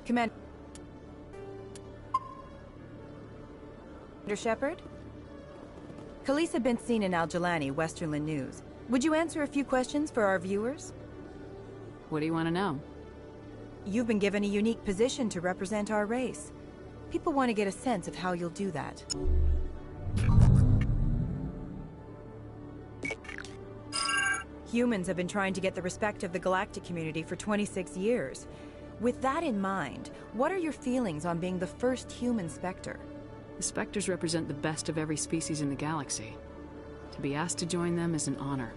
Commander Shepard? Khalees had been seen in Al-Jalani, Westerland News. Would you answer a few questions for our viewers? What do you want to know? You've been given a unique position to represent our race. People want to get a sense of how you'll do that. Humans have been trying to get the respect of the galactic community for 26 years. With that in mind, what are your feelings on being the first human Spectre? The Spectres represent the best of every species in the galaxy. To be asked to join them is an honor.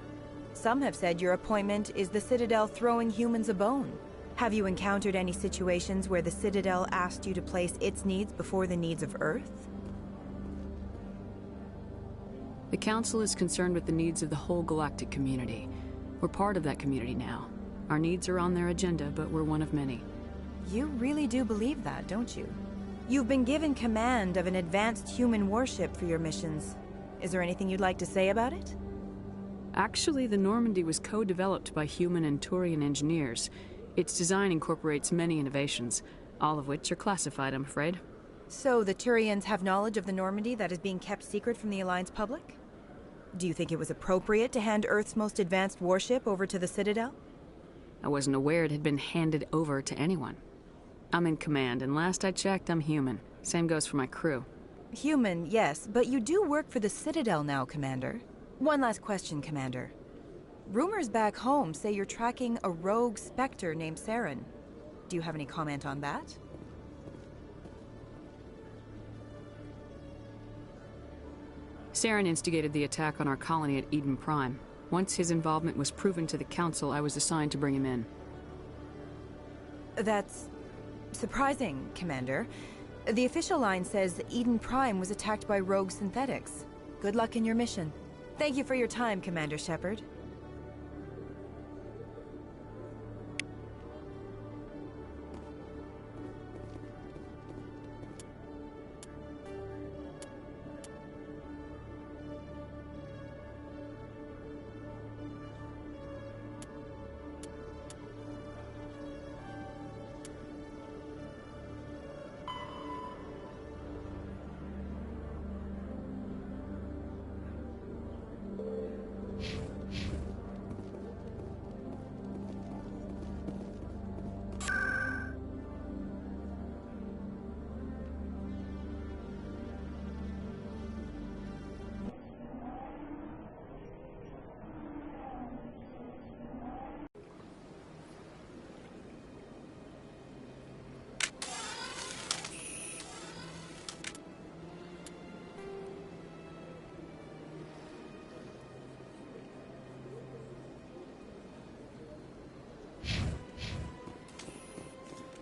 Some have said your appointment is the Citadel throwing humans a bone. Have you encountered any situations where the Citadel asked you to place its needs before the needs of Earth? The Council is concerned with the needs of the whole galactic community. We're part of that community now. Our needs are on their agenda, but we're one of many. You really do believe that, don't you? You've been given command of an advanced human warship for your missions. Is there anything you'd like to say about it? Actually, the Normandy was co-developed by human and Turian engineers. Its design incorporates many innovations, all of which are classified, I'm afraid. So the Turians have knowledge of the Normandy that is being kept secret from the Alliance public? Do you think it was appropriate to hand Earth's most advanced warship over to the Citadel? I wasn't aware it had been handed over to anyone. I'm in command, and last I checked, I'm human. Same goes for my crew. Human, yes, but you do work for the Citadel now, Commander. One last question, Commander. Rumors back home say you're tracking a rogue Spectre named Saren. Do you have any comment on that? Saren instigated the attack on our colony at Eden Prime. Once his involvement was proven to the Council, I was assigned to bring him in. That's surprising, Commander. The official line says that Eden Prime was attacked by rogue synthetics. Good luck in your mission. Thank you for your time, Commander Shepard.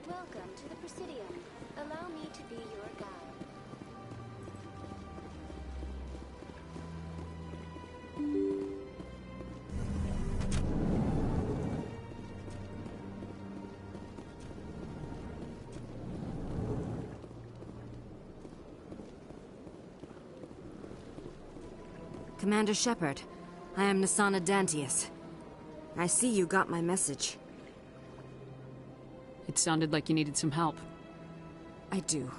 Welcome to the Presidium. Allow me to be your guide. Commander Shepard, I am Nassana Dantius. I see you got my message. It sounded like you needed some help. I do.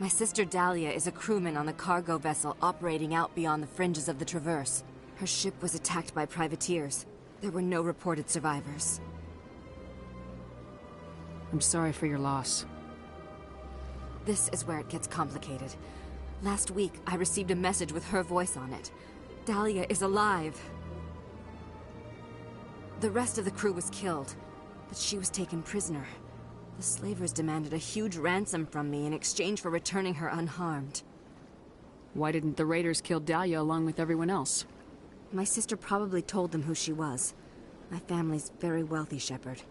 My sister Dahlia is a crewman on the cargo vessel operating out beyond the fringes of the Traverse. Her ship was attacked by privateers. There were no reported survivors. I'm sorry for your loss. This is where it gets complicated. Last week, I received a message with her voice on it. Dahlia is alive. The rest of the crew was killed, but she was taken prisoner. The slavers demanded a huge ransom from me in exchange for returning her unharmed. Why didn't the raiders kill Dahlia along with everyone else? My sister probably told them who she was. My family's very wealthy, Shepard.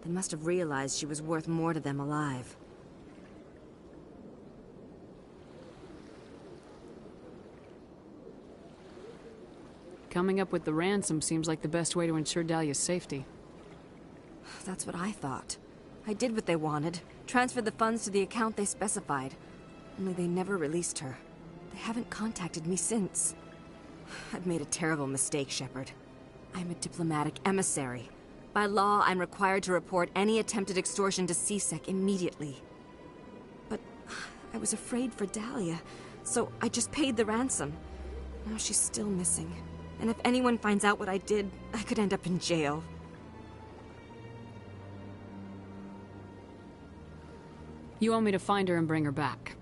They must have realized she was worth more to them alive. Coming up with the ransom seems like the best way to ensure Dahlia's safety. That's what I thought. I did what they wanted. Transferred the funds to the account they specified. Only they never released her. They haven't contacted me since. I've made a terrible mistake, Shepard. I'm a diplomatic emissary. By law, I'm required to report any attempted extortion to C-Sec immediately. But I was afraid for Dahlia, so I just paid the ransom. Now she's still missing. And if anyone finds out what I did, I could end up in jail. You want me to find her and bring her back?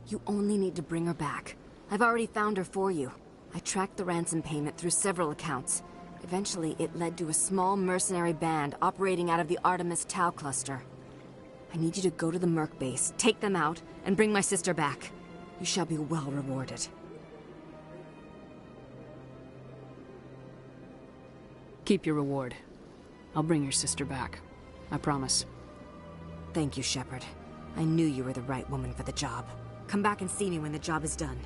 You only need to bring her back. I've already found her for you. I tracked the ransom payment through several accounts. Eventually, it led to a small mercenary band operating out of the Artemis Tau cluster. I need you to go to the Merc base, take them out, and bring my sister back. You shall be well rewarded. Keep your reward. I'll bring your sister back. I promise. Thank you, Shepard. I knew you were the right woman for the job. Come back and see me when the job is done.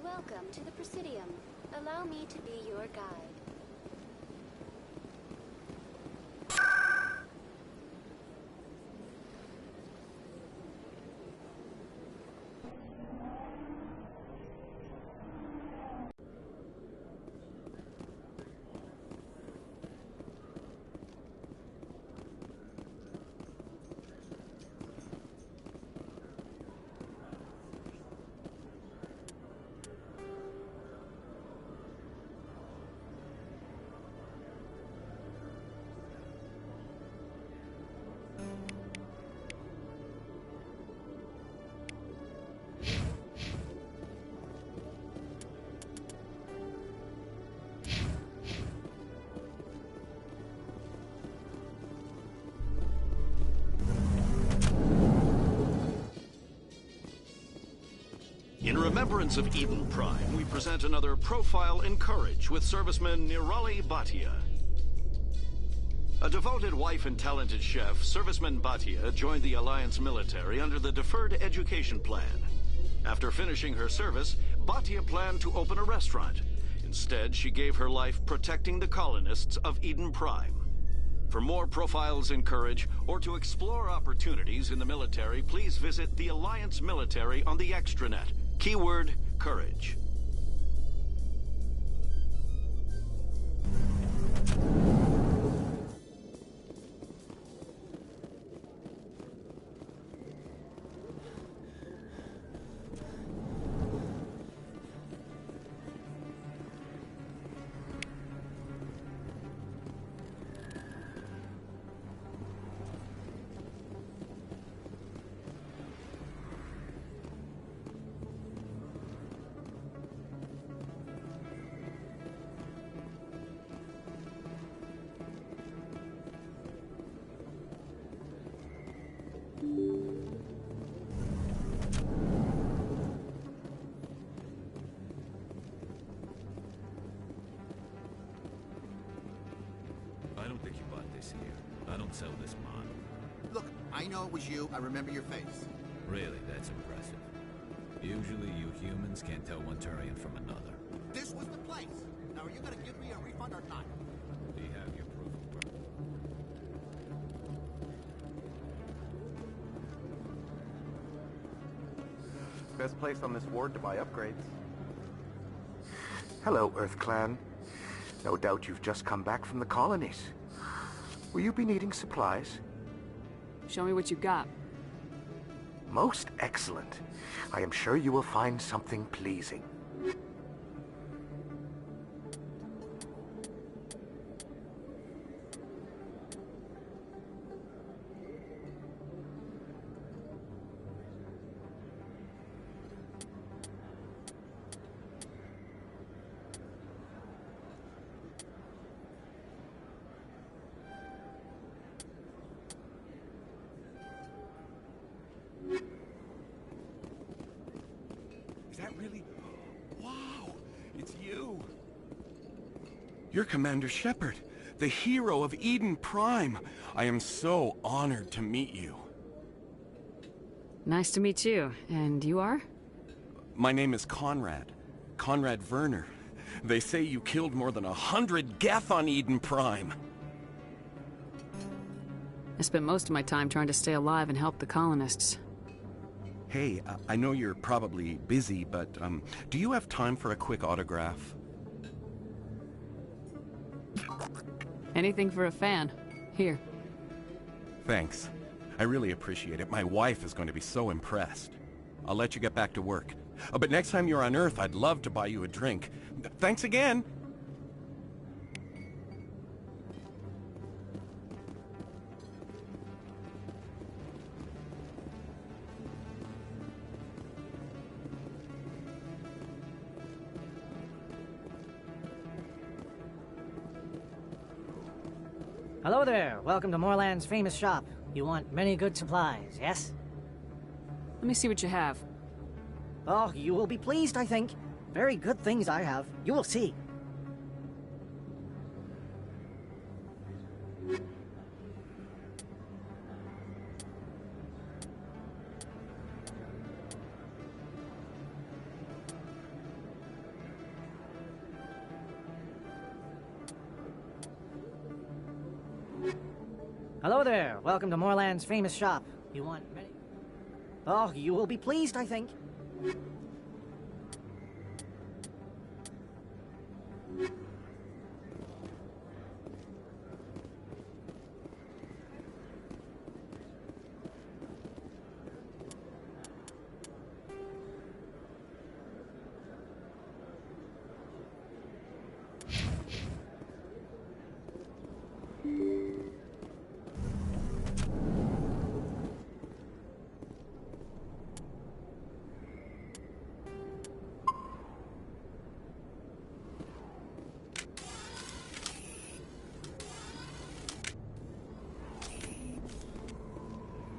Welcome to the Presidium. Allow me to be your guide. In remembrance of Eden Prime, we present another profile in courage with serviceman Nirali Bhatia. A devoted wife and talented chef, serviceman Bhatia joined the Alliance military under the Deferred Education Plan. After finishing her service, Bhatia planned to open a restaurant. Instead, she gave her life protecting the colonists of Eden Prime. For more profiles in courage, or to explore opportunities in the military, please visit the Alliance military on the extranet. Keyword, courage. I don't think you bought this here. I don't sell this mod. Look, I know it was you. I remember your face. Really, that's impressive. Usually you humans can't tell one Turian from another. This was the place. Now, are you gonna give me a refund or not? Do you have your proof of birth? Best place on this ward to buy upgrades. Hello, Earth Clan. No doubt you've just come back from the colonies. Will you be needing supplies? Show me what you got. Most excellent. I am sure you will find something pleasing. really... Wow, it's you. You're Commander Shepard, the hero of Eden Prime. I am so honored to meet you. Nice to meet you. And you are? My name is Conrad. Conrad Werner. They say you killed more than 100 Geth on Eden Prime. I spent most of my time trying to stay alive and help the colonists. Hey, I know you're probably busy, but do you have time for a quick autograph? Anything for a fan. Here. Thanks. I really appreciate it. My wife is going to be so impressed. I'll let you get back to work. But next time you're on Earth, I'd love to buy you a drink. Thanks again! Hello there. Welcome to Moorland's famous shop. You want many good supplies, yes? Let me see what you have. Oh, you will be pleased, I think. Very good things I have. You will see. Hello there. Welcome to Moorland's famous shop. You want many... Oh, you will be pleased, I think.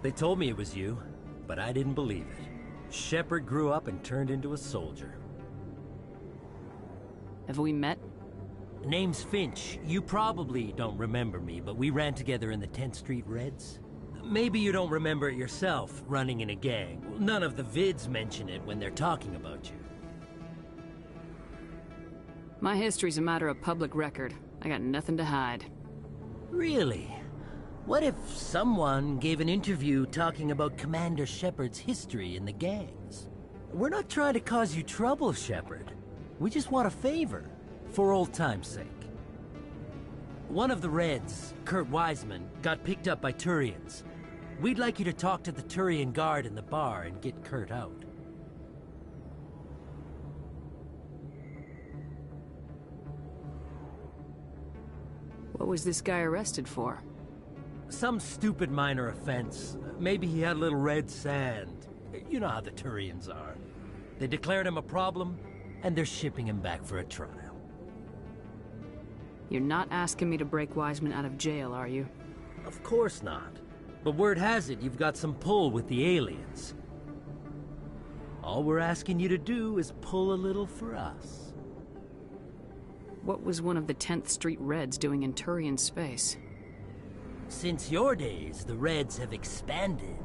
They told me it was you, but I didn't believe it. Shepard grew up and turned into a soldier. Have we met? Name's Finch. You probably don't remember me, but we ran together in the 10th Street Reds. Maybe you don't remember it yourself, running in a gang. None of the vids mention it when they're talking about you. My history's a matter of public record. I got nothing to hide. Really? What if someone gave an interview talking about Commander Shepard's history in the gangs? We're not trying to cause you trouble, Shepard. We just want a favor, for old time's sake. One of the Reds, Kurt Wiseman, got picked up by Turians. We'd like you to talk to the Turian guard in the bar and get Kurt out. What was this guy arrested for? Some stupid minor offense. Maybe he had a little red sand. You know how the Turians are. They declared him a problem, and they're shipping him back for a trial. You're not asking me to break Wiseman out of jail, are you? Of course not. But word has it you've got some pull with the aliens. All we're asking you to do is pull a little for us. What was one of the 10th Street Reds doing in Turian space? Since your days, the Reds have expanded.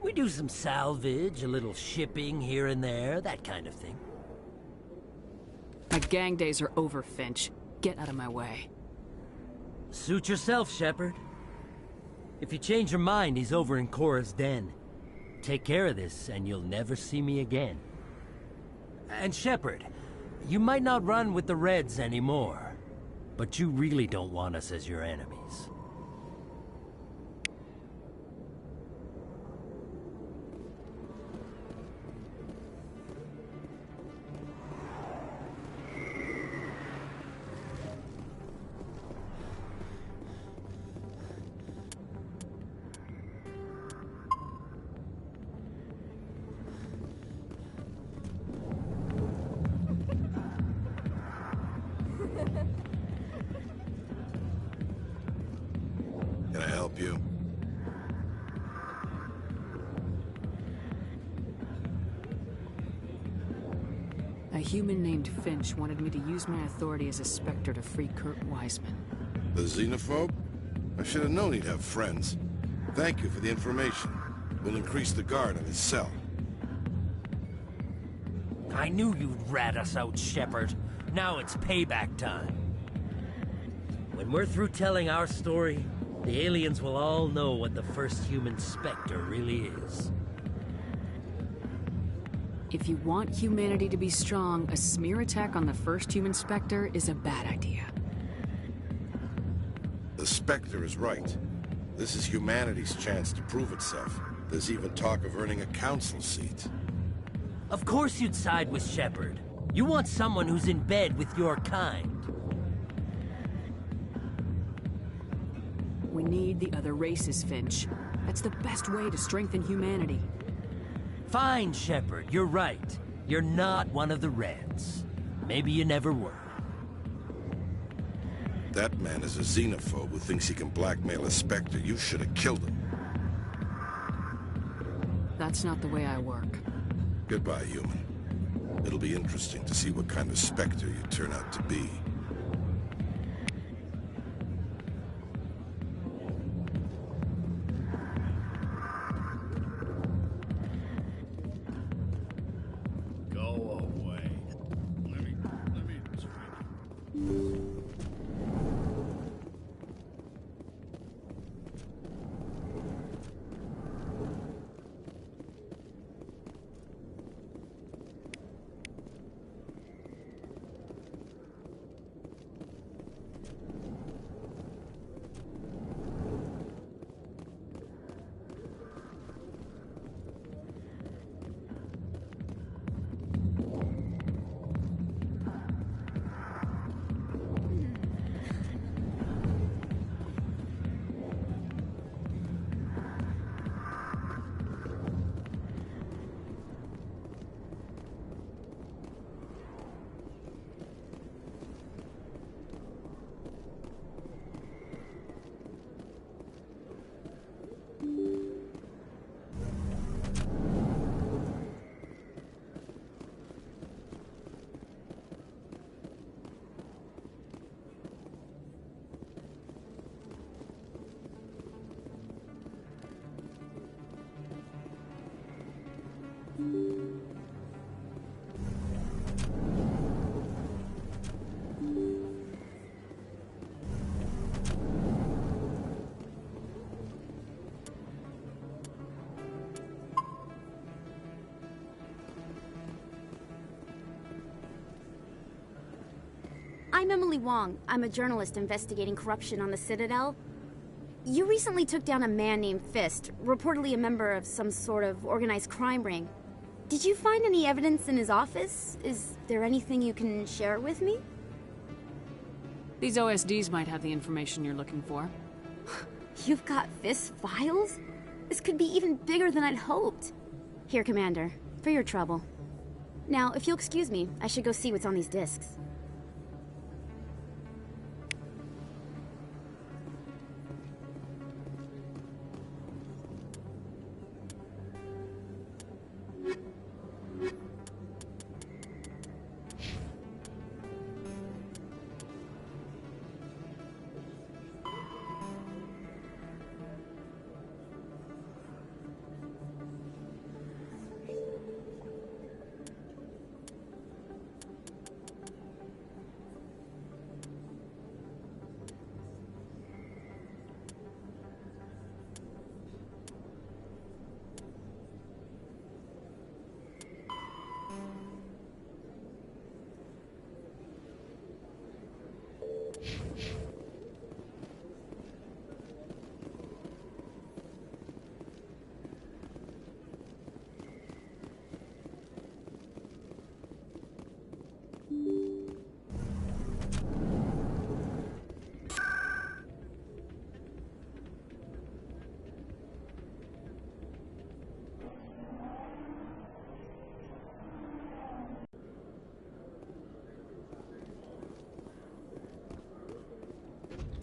We do some salvage, a little shipping here and there, that kind of thing. My gang days are over, Finch. Get out of my way. Suit yourself, Shepard. If you change your mind, he's over in Cora's den. Take care of this, and you'll never see me again. And Shepard, you might not run with the Reds anymore, but you really don't want us as your enemies. Can I help you? human named Finch wanted me to use my authority as a Spectre to free Kurt Wiseman. The xenophobe? I should have known he'd have friends. Thank you for the information. We'll increase the guard on his cell. I knew you'd rat us out, Shepard. Now it's payback time. When we're through telling our story, the aliens will all know what the first human Spectre really is. If you want humanity to be strong, a smear attack on the first human Spectre is a bad idea. The Spectre is right. This is humanity's chance to prove itself. There's even talk of earning a council seat. Of course you'd side with Shepard. You want someone who's in bed with your kind. We need the other races, Finch. That's the best way to strengthen humanity. Fine, Shepard, you're right. You're not one of the Reds. Maybe you never were. That man is a xenophobe who thinks he can blackmail a Spectre. You should have killed him. That's not the way I work. Goodbye, human. It'll be interesting to see what kind of Spectre you turn out to be. Go away. Let me I'm Emily Wong. I'm a journalist investigating corruption on the Citadel. You recently took down a man named Fist, reportedly a member of some sort of organized crime ring. Did you find any evidence in his office? Is there anything you can share with me? These OSDs might have the information you're looking for. You've got Fist's files? This could be even bigger than I'd hoped. Here, Commander, for your trouble. Now, if you'll excuse me, I should go see what's on these discs.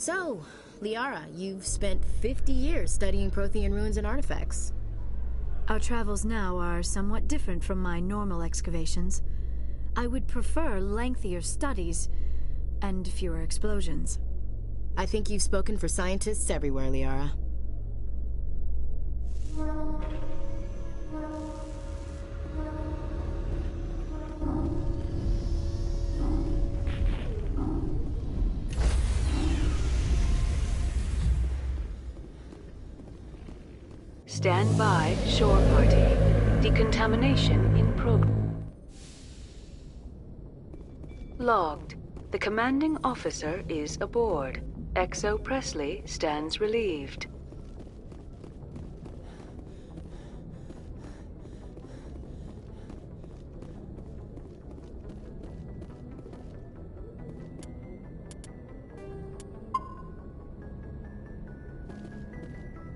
So, Liara, you've spent 50 years studying Prothean ruins and artifacts. Our travels now are somewhat different from my normal excavations. I would prefer lengthier studies and fewer explosions. I think you've spoken for scientists everywhere, Liara. Stand by, shore party. Decontamination in progress. Logged. The commanding officer is aboard. XO Presley stands relieved.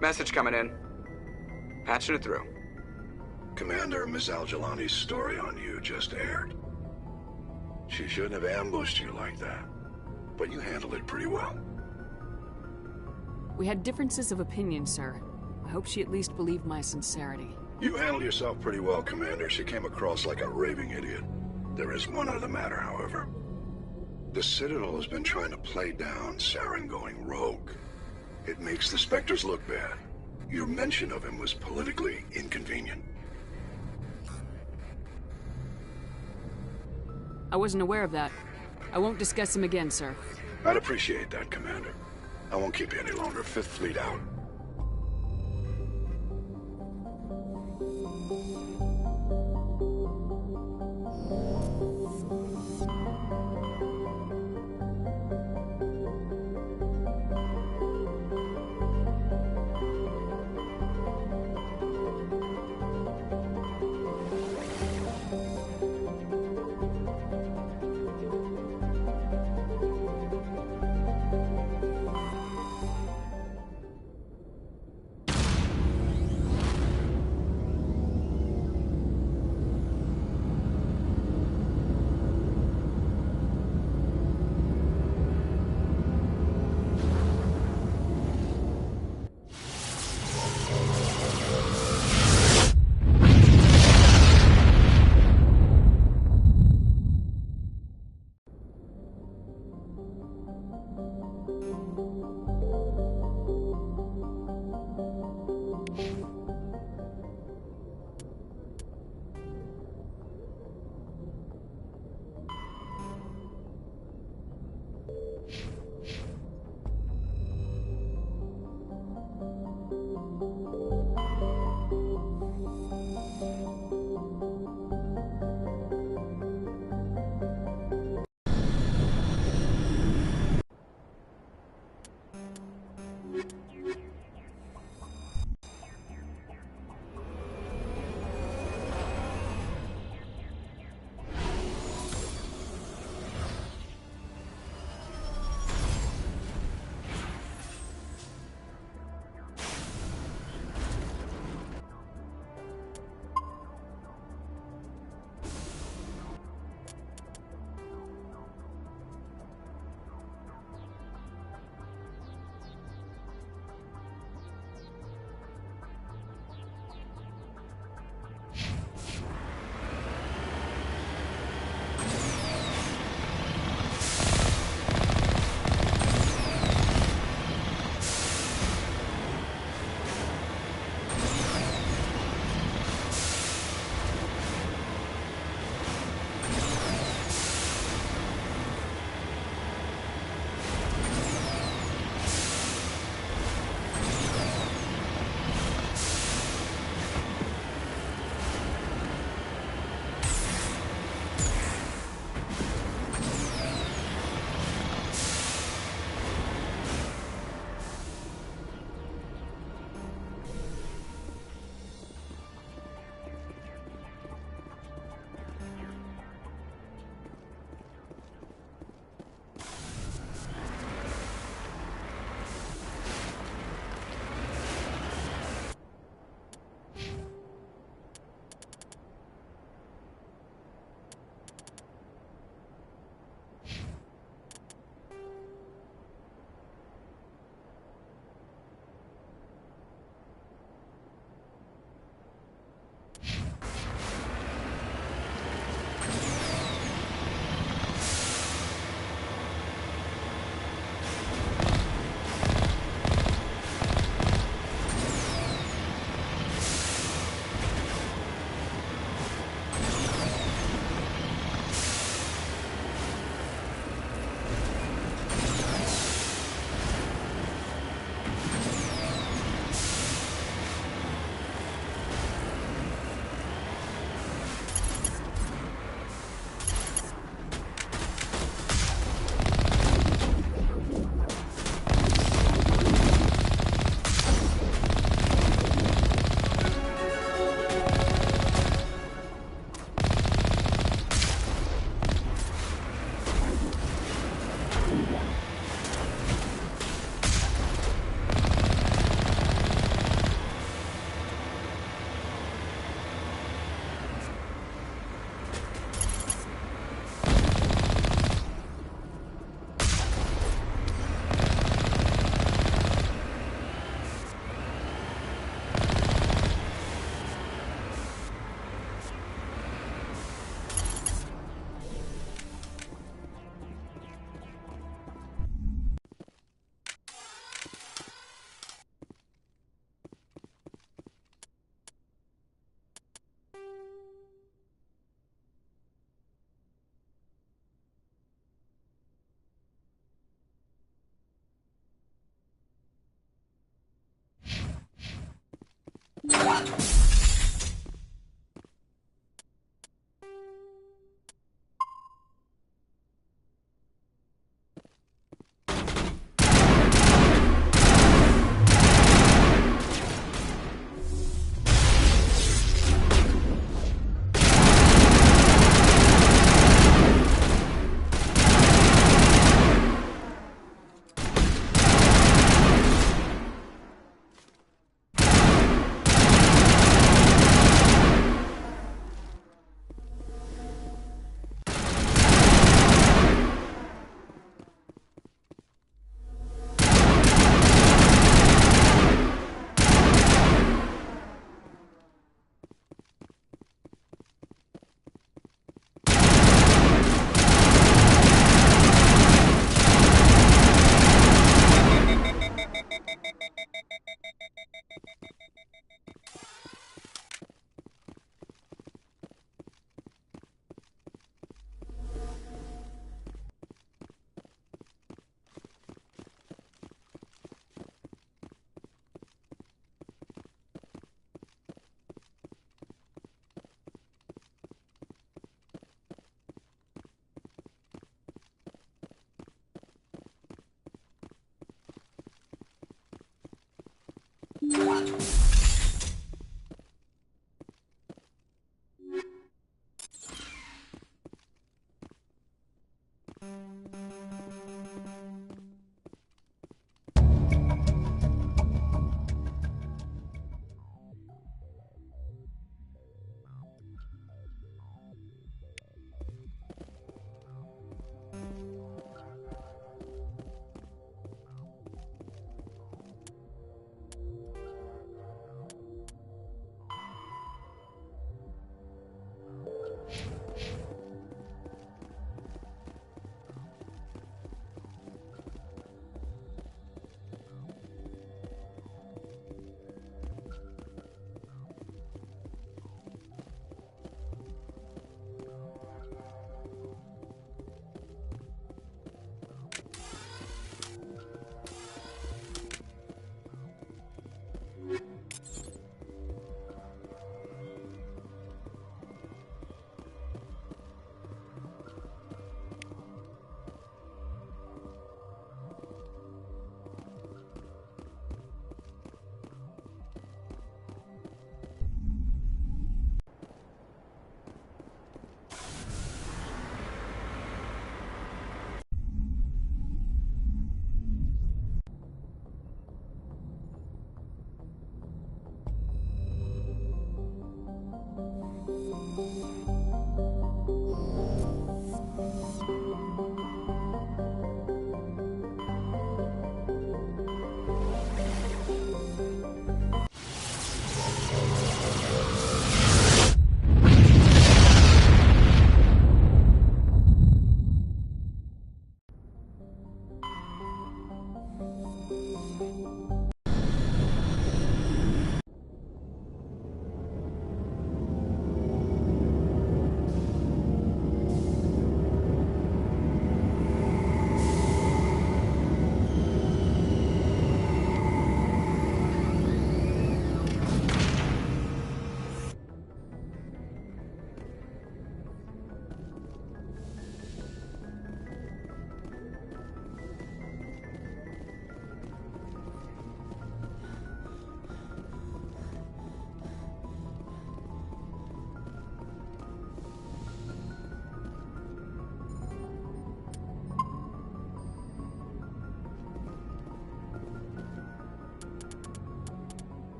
Message coming in. Patching it through. Commander, Ms. Al-Jalani's story on you just aired. She shouldn't have ambushed you like that, but you handled it pretty well. We had differences of opinion, sir. I hope she at least believed my sincerity. You handled yourself pretty well, Commander. She came across like a raving idiot. There is one other matter, however. The Citadel has been trying to play down Saren going rogue. It makes the Spectres look bad. Your mention of him was politically inconvenient. I wasn't aware of that. I won't discuss him again, sir. I'd appreciate that, Commander. I won't keep you any longer. Fifth Fleet out.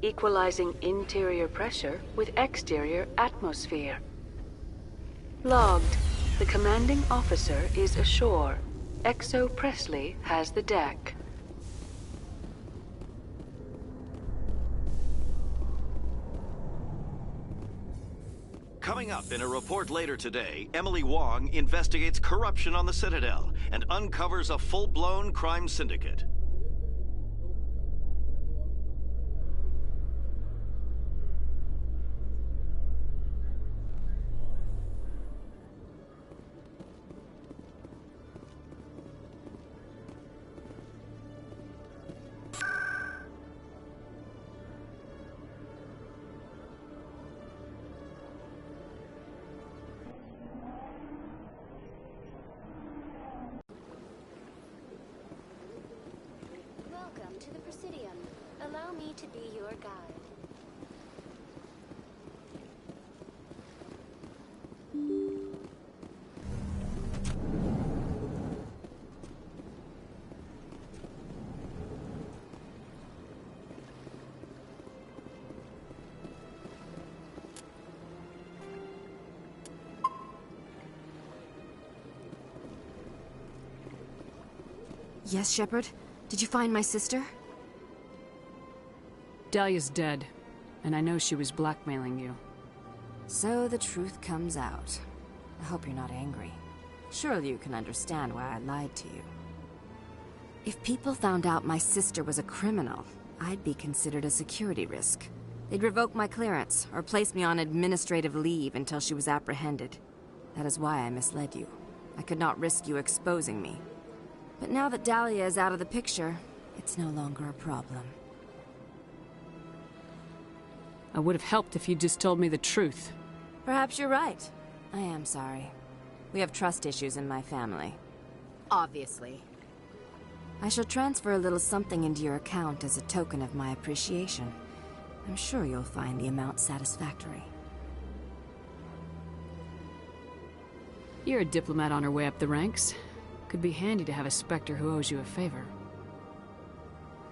Equalizing interior pressure with exterior atmosphere. Logged. The commanding officer is ashore. Exo Presley has the deck. Coming up in a report later today, Emily Wong investigates corruption on the Citadel and uncovers a full-blown crime syndicate. Welcome to the Presidium. Allow me to be your guide. Yes, Shepard? Did you find my sister? Dahlia's dead, and I know she was blackmailing you. So the truth comes out. I hope you're not angry. Surely you can understand why I lied to you. If people found out my sister was a criminal, I'd be considered a security risk. They'd revoke my clearance, or place me on administrative leave until she was apprehended. That is why I misled you. I could not risk you exposing me. But now that Dahlia is out of the picture, it's no longer a problem. I would have helped if you'd just told me the truth. Perhaps you're right. I am sorry. We have trust issues in my family. Obviously. I shall transfer a little something into your account as a token of my appreciation. I'm sure you'll find the amount satisfactory. You're a diplomat on her way up the ranks. Could be handy to have a Spectre who owes you a favor.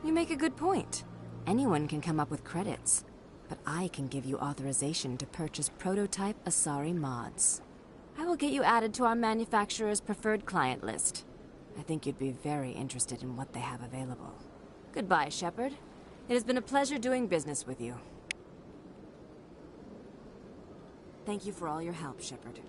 You make a good point. Anyone can come up with credits. But I can give you authorization to purchase prototype Asari mods. I will get you added to our manufacturer's preferred client list. I think you'd be very interested in what they have available. Goodbye, Shepard. It has been a pleasure doing business with you. Thank you for all your help, Shepard.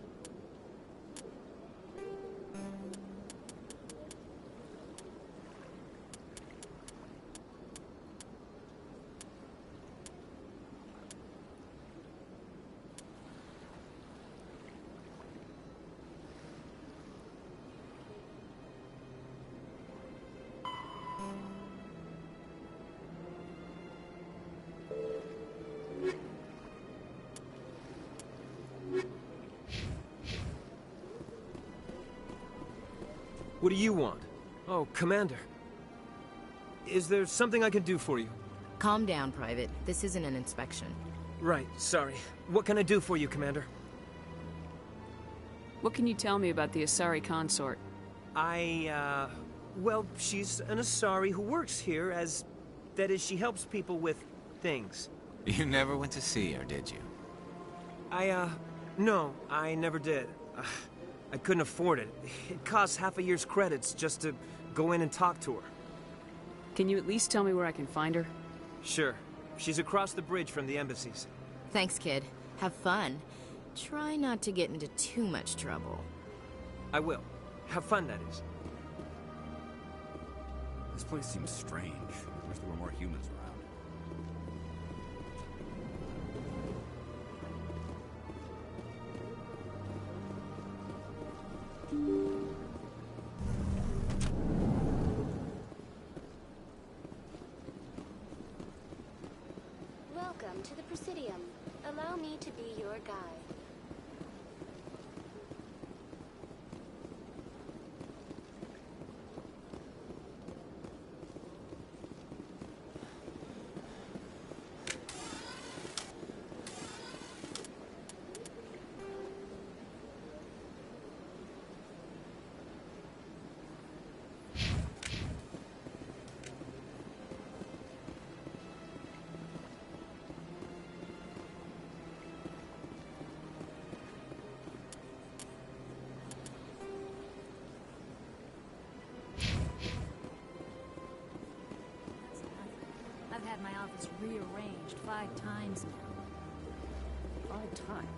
What do you want? Oh, Commander. Is there something I can do for you? Calm down, Private. This isn't an inspection. Right, sorry. What can I do for you, Commander? What can you tell me about the Asari consort? Well, she's an Asari who works here as... That is, she helps people with things. You never went to see her, did you? No, I never did. I couldn't afford it. It costs half a year's credits just to go in and talk to her. Can you at least tell me where I can find her? Sure. She's across the bridge from the embassies. Thanks, kid. Have fun. Try not to get into too much trouble. I will. Have fun, that is. This place seems strange. I wish there were more humans around. Welcome to the Presidium. Allow me to be your guide. I've had my office rearranged 5 times now. 5 times?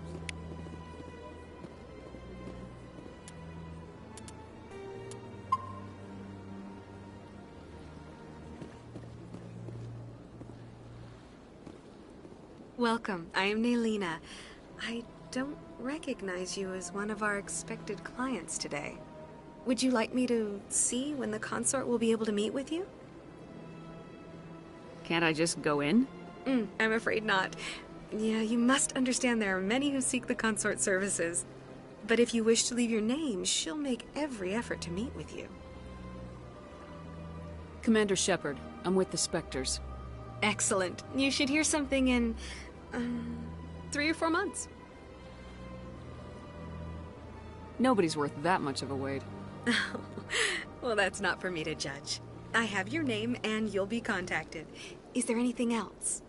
Welcome. I am Naylina. I don't recognize you as one of our expected clients today. Would you like me to see when the consort will be able to meet with you? Can't I just go in? I'm afraid not. Yeah, you must understand there are many who seek the consort services. But if you wish to leave your name, she'll make every effort to meet with you. Commander Shepard. I'm with the Spectres. Excellent. You should hear something in 3 or 4 months. Nobody's worth that much of a wait. Well, that's not for me to judge. I have your name and you'll be contacted. Is there anything else?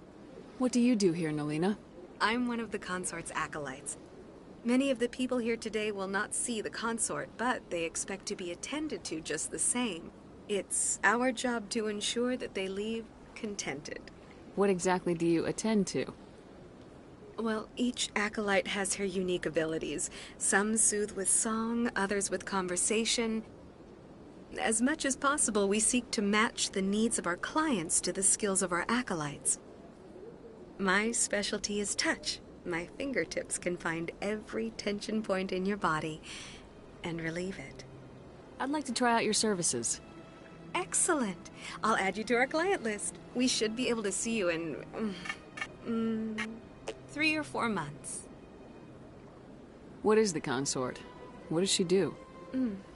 What do you do here, Nelina? I'm one of the consort's acolytes. Many of the people here today will not see the consort, but they expect to be attended to just the same. It's our job to ensure that they leave contented. What exactly do you attend to? Well, each acolyte has her unique abilities. Some soothe with song, others with conversation. As much as possible, we seek to match the needs of our clients to the skills of our acolytes. My specialty is touch. My fingertips can find every tension point in your body and relieve it. I'd like to try out your services. Excellent. I'll add you to our client list. We should be able to see you in 3 or 4 months. What is the consort? What does she do?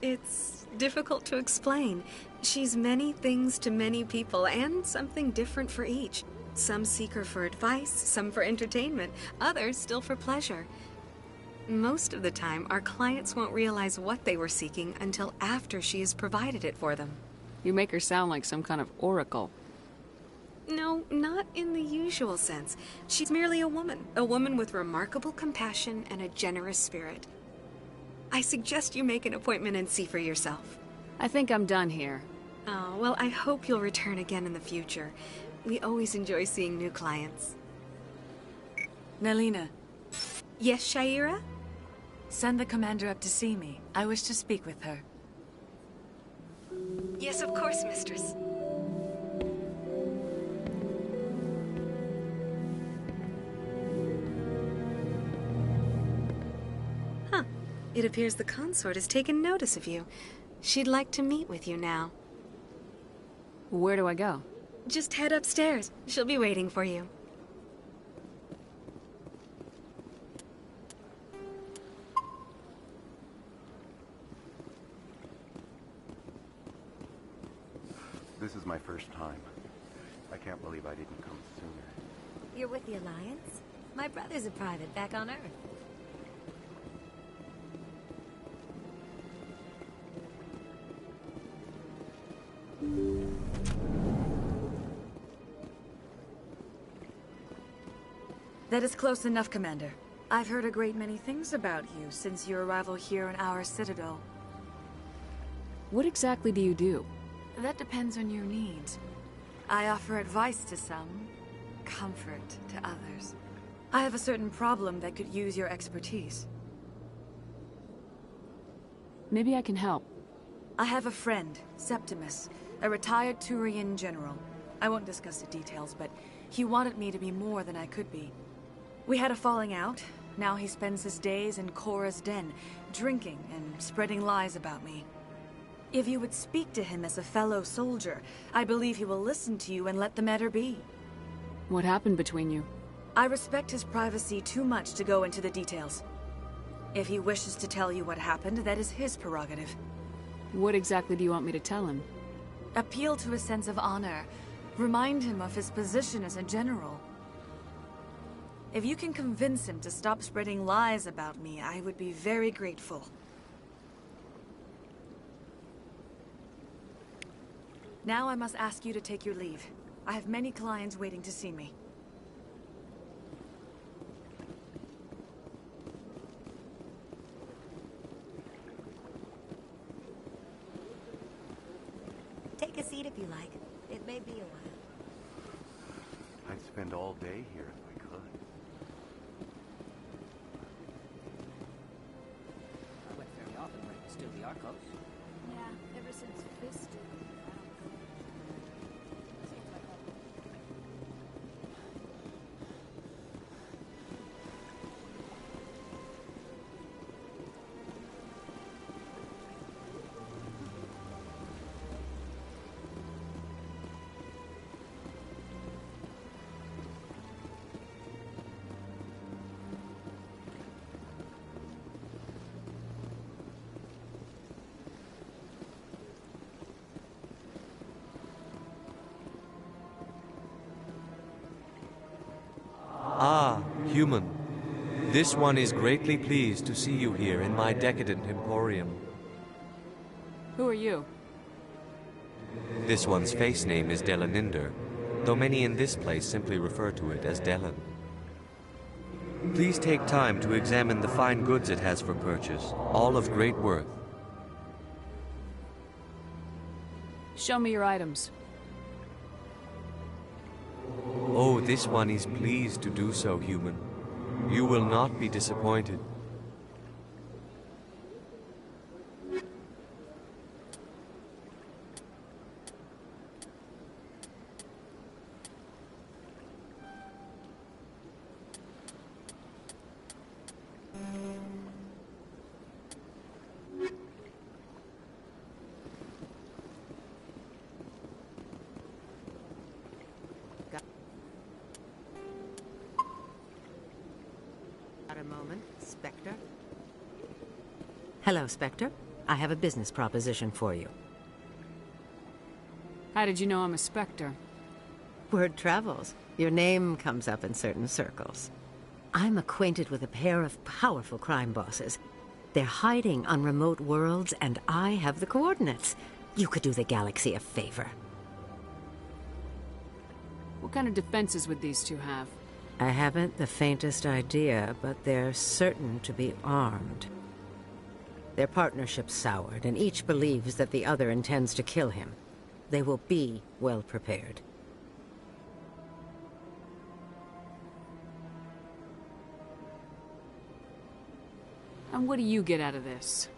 It's difficult to explain. She's many things to many people and something different for each. Some seek her for advice, some for entertainment, others still for pleasure. Most of the time, our clients won't realize what they were seeking until after she has provided it for them. You make her sound like some kind of oracle. No, not in the usual sense. She's merely a woman with remarkable compassion and a generous spirit. I suggest you make an appointment and see for yourself. I think I'm done here. Oh, well, I hope you'll return again in the future. We always enjoy seeing new clients. Nelina. Yes, Shaira? Send the commander up to see me. I wish to speak with her. Yes, of course, mistress. Huh. It appears the consort has taken notice of you. She'd like to meet with you now. Where do I go? Just head upstairs. She'll be waiting for you. This is my first time. I can't believe I didn't come sooner. You're with the Alliance? My brother's a private back on Earth. That is close enough, Commander. I've heard a great many things about you since your arrival here in our citadel. What exactly do you do? That depends on your needs. I offer advice to some, comfort to others. I have a certain problem that could use your expertise. Maybe I can help. I have a friend, Septimus, a retired Turian general. I won't discuss the details, but he wanted me to be more than I could be. We had a falling out. Now he spends his days in Korra's den, drinking and spreading lies about me. If you would speak to him as a fellow soldier, I believe he will listen to you and let the matter be. What happened between you? I respect his privacy too much to go into the details. If he wishes to tell you what happened, that is his prerogative. What exactly do you want me to tell him? Appeal to his sense of honor. Remind him of his position as a general. If you can convince him to stop spreading lies about me, I would be very grateful. Now I must ask you to take your leave. I have many clients waiting to see me. Take a seat if you like. It may be a while. I'd spend all day here if I could. I went very often when it was still the Arcos. Yeah, ever since Fist. Human, this one is greatly pleased to see you here in my decadent emporium. Who are you? This one's face name is Delaninder, though many in this place simply refer to it as Delan. Please take time to examine the fine goods it has for purchase, all of great worth. Show me your items. Oh, this one is pleased to do so, human. You will not be disappointed. A moment, Spectre. Hello, Spectre. I have a business proposition for you. How did you know I'm a Spectre? Word travels. Your name comes up in certain circles. I'm acquainted with a pair of powerful crime bosses. They're hiding on remote worlds, and I have the coordinates. You could do the galaxy a favor. What kind of defenses would these two have? I haven't the faintest idea, but they're certain to be armed. Their partnership's soured, and each believes that the other intends to kill him. They will be well prepared. And what do you get out of this?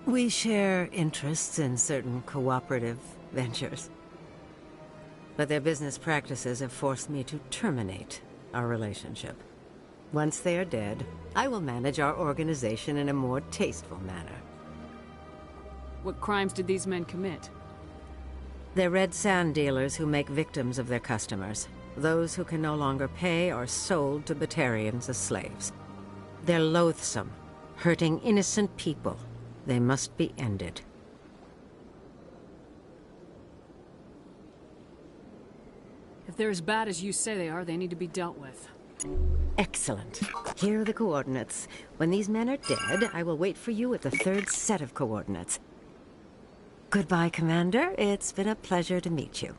We share interests in certain cooperative ventures. But their business practices have forced me to terminate our relationship. Once they are dead, I will manage our organization in a more tasteful manner. What crimes did these men commit? They're red sand dealers who make victims of their customers. Those who can no longer pay are sold to Batarians as slaves. They're loathsome, hurting innocent people. They must be ended. If they're as bad as you say they are, they need to be dealt with. Excellent. Here are the coordinates. When these men are dead, I will wait for you at the third set of coordinates. Goodbye, Commander. It's been a pleasure to meet you.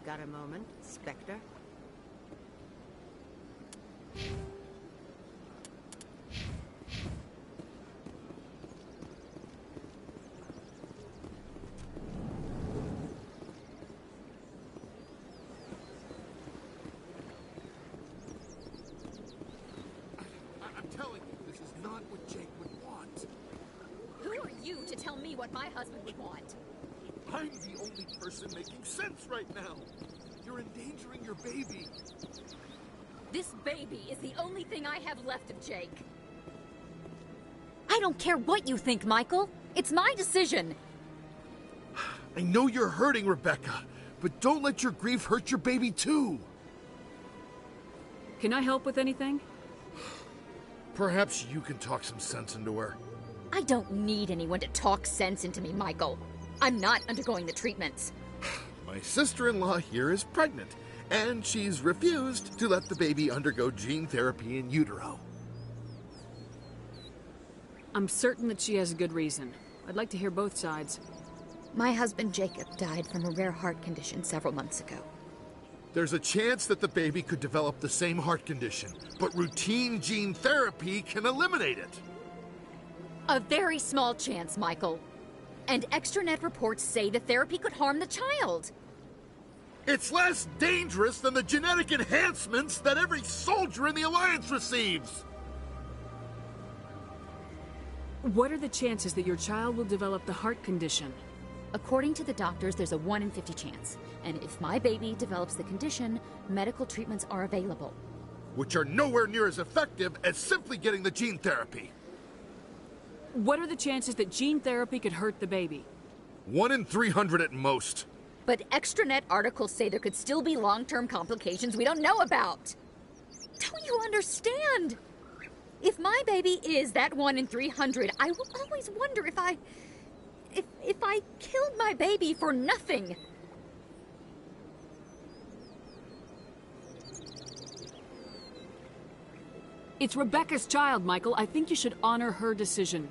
Got a moment, Spectre? I'm telling you, this is not what Jake would want. Who are you to tell me what my husband would want? I'm the only person making sense right now. You're endangering your baby. This baby is the only thing I have left of Jake. I don't care what you think, Michael. It's my decision. I know you're hurting, Rebecca, but don't let your grief hurt your baby too. Can I help with anything? Perhaps you can talk some sense into her. I don't need anyone to talk sense into me, Michael. I'm not undergoing the treatments. My sister-in-law here is pregnant, and she's refused to let the baby undergo gene therapy in utero. I'm certain that she has a good reason. I'd like to hear both sides. My husband Jacob died from a rare heart condition several months ago. There's a chance that the baby could develop the same heart condition, but routine gene therapy can eliminate it. A very small chance, Michael. And extranet reports say the therapy could harm the child. It's less dangerous than the genetic enhancements that every soldier in the Alliance receives. What are the chances that your child will develop the heart condition? According to the doctors, there's a 1 in 50 chance. And if my baby develops the condition, medical treatments are available. Which are nowhere near as effective as simply getting the gene therapy. What are the chances that gene therapy could hurt the baby? 1 in 300 at most. But extranet articles say there could still be long-term complications we don't know about. Don't you understand? If my baby is that 1 in 300, I will always wonder if I killed my baby for nothing. It's Rebecca's child, Michael. I think you should honor her decision.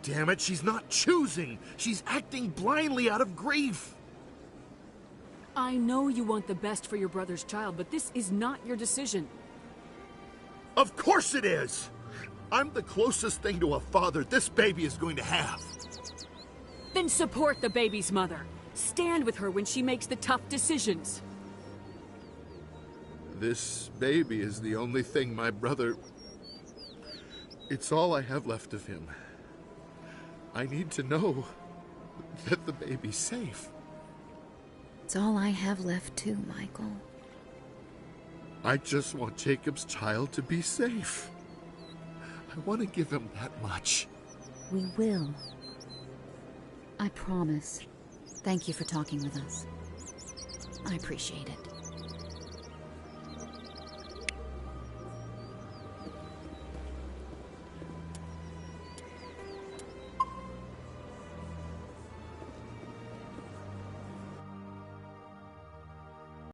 Damn it, she's not choosing. She's acting blindly out of grief. I know you want the best for your brother's child, but this is not your decision. Of course it is! I'm the closest thing to a father this baby is going to have. Then support the baby's mother. Stand with her when she makes the tough decisions. This baby is the only thing my brother... It's all I have left of him. I need to know that the baby's safe. It's all I have left too, Michael. I just want Jacob's child to be safe. I want to give him that much. We will. I promise. Thank you for talking with us. I appreciate it.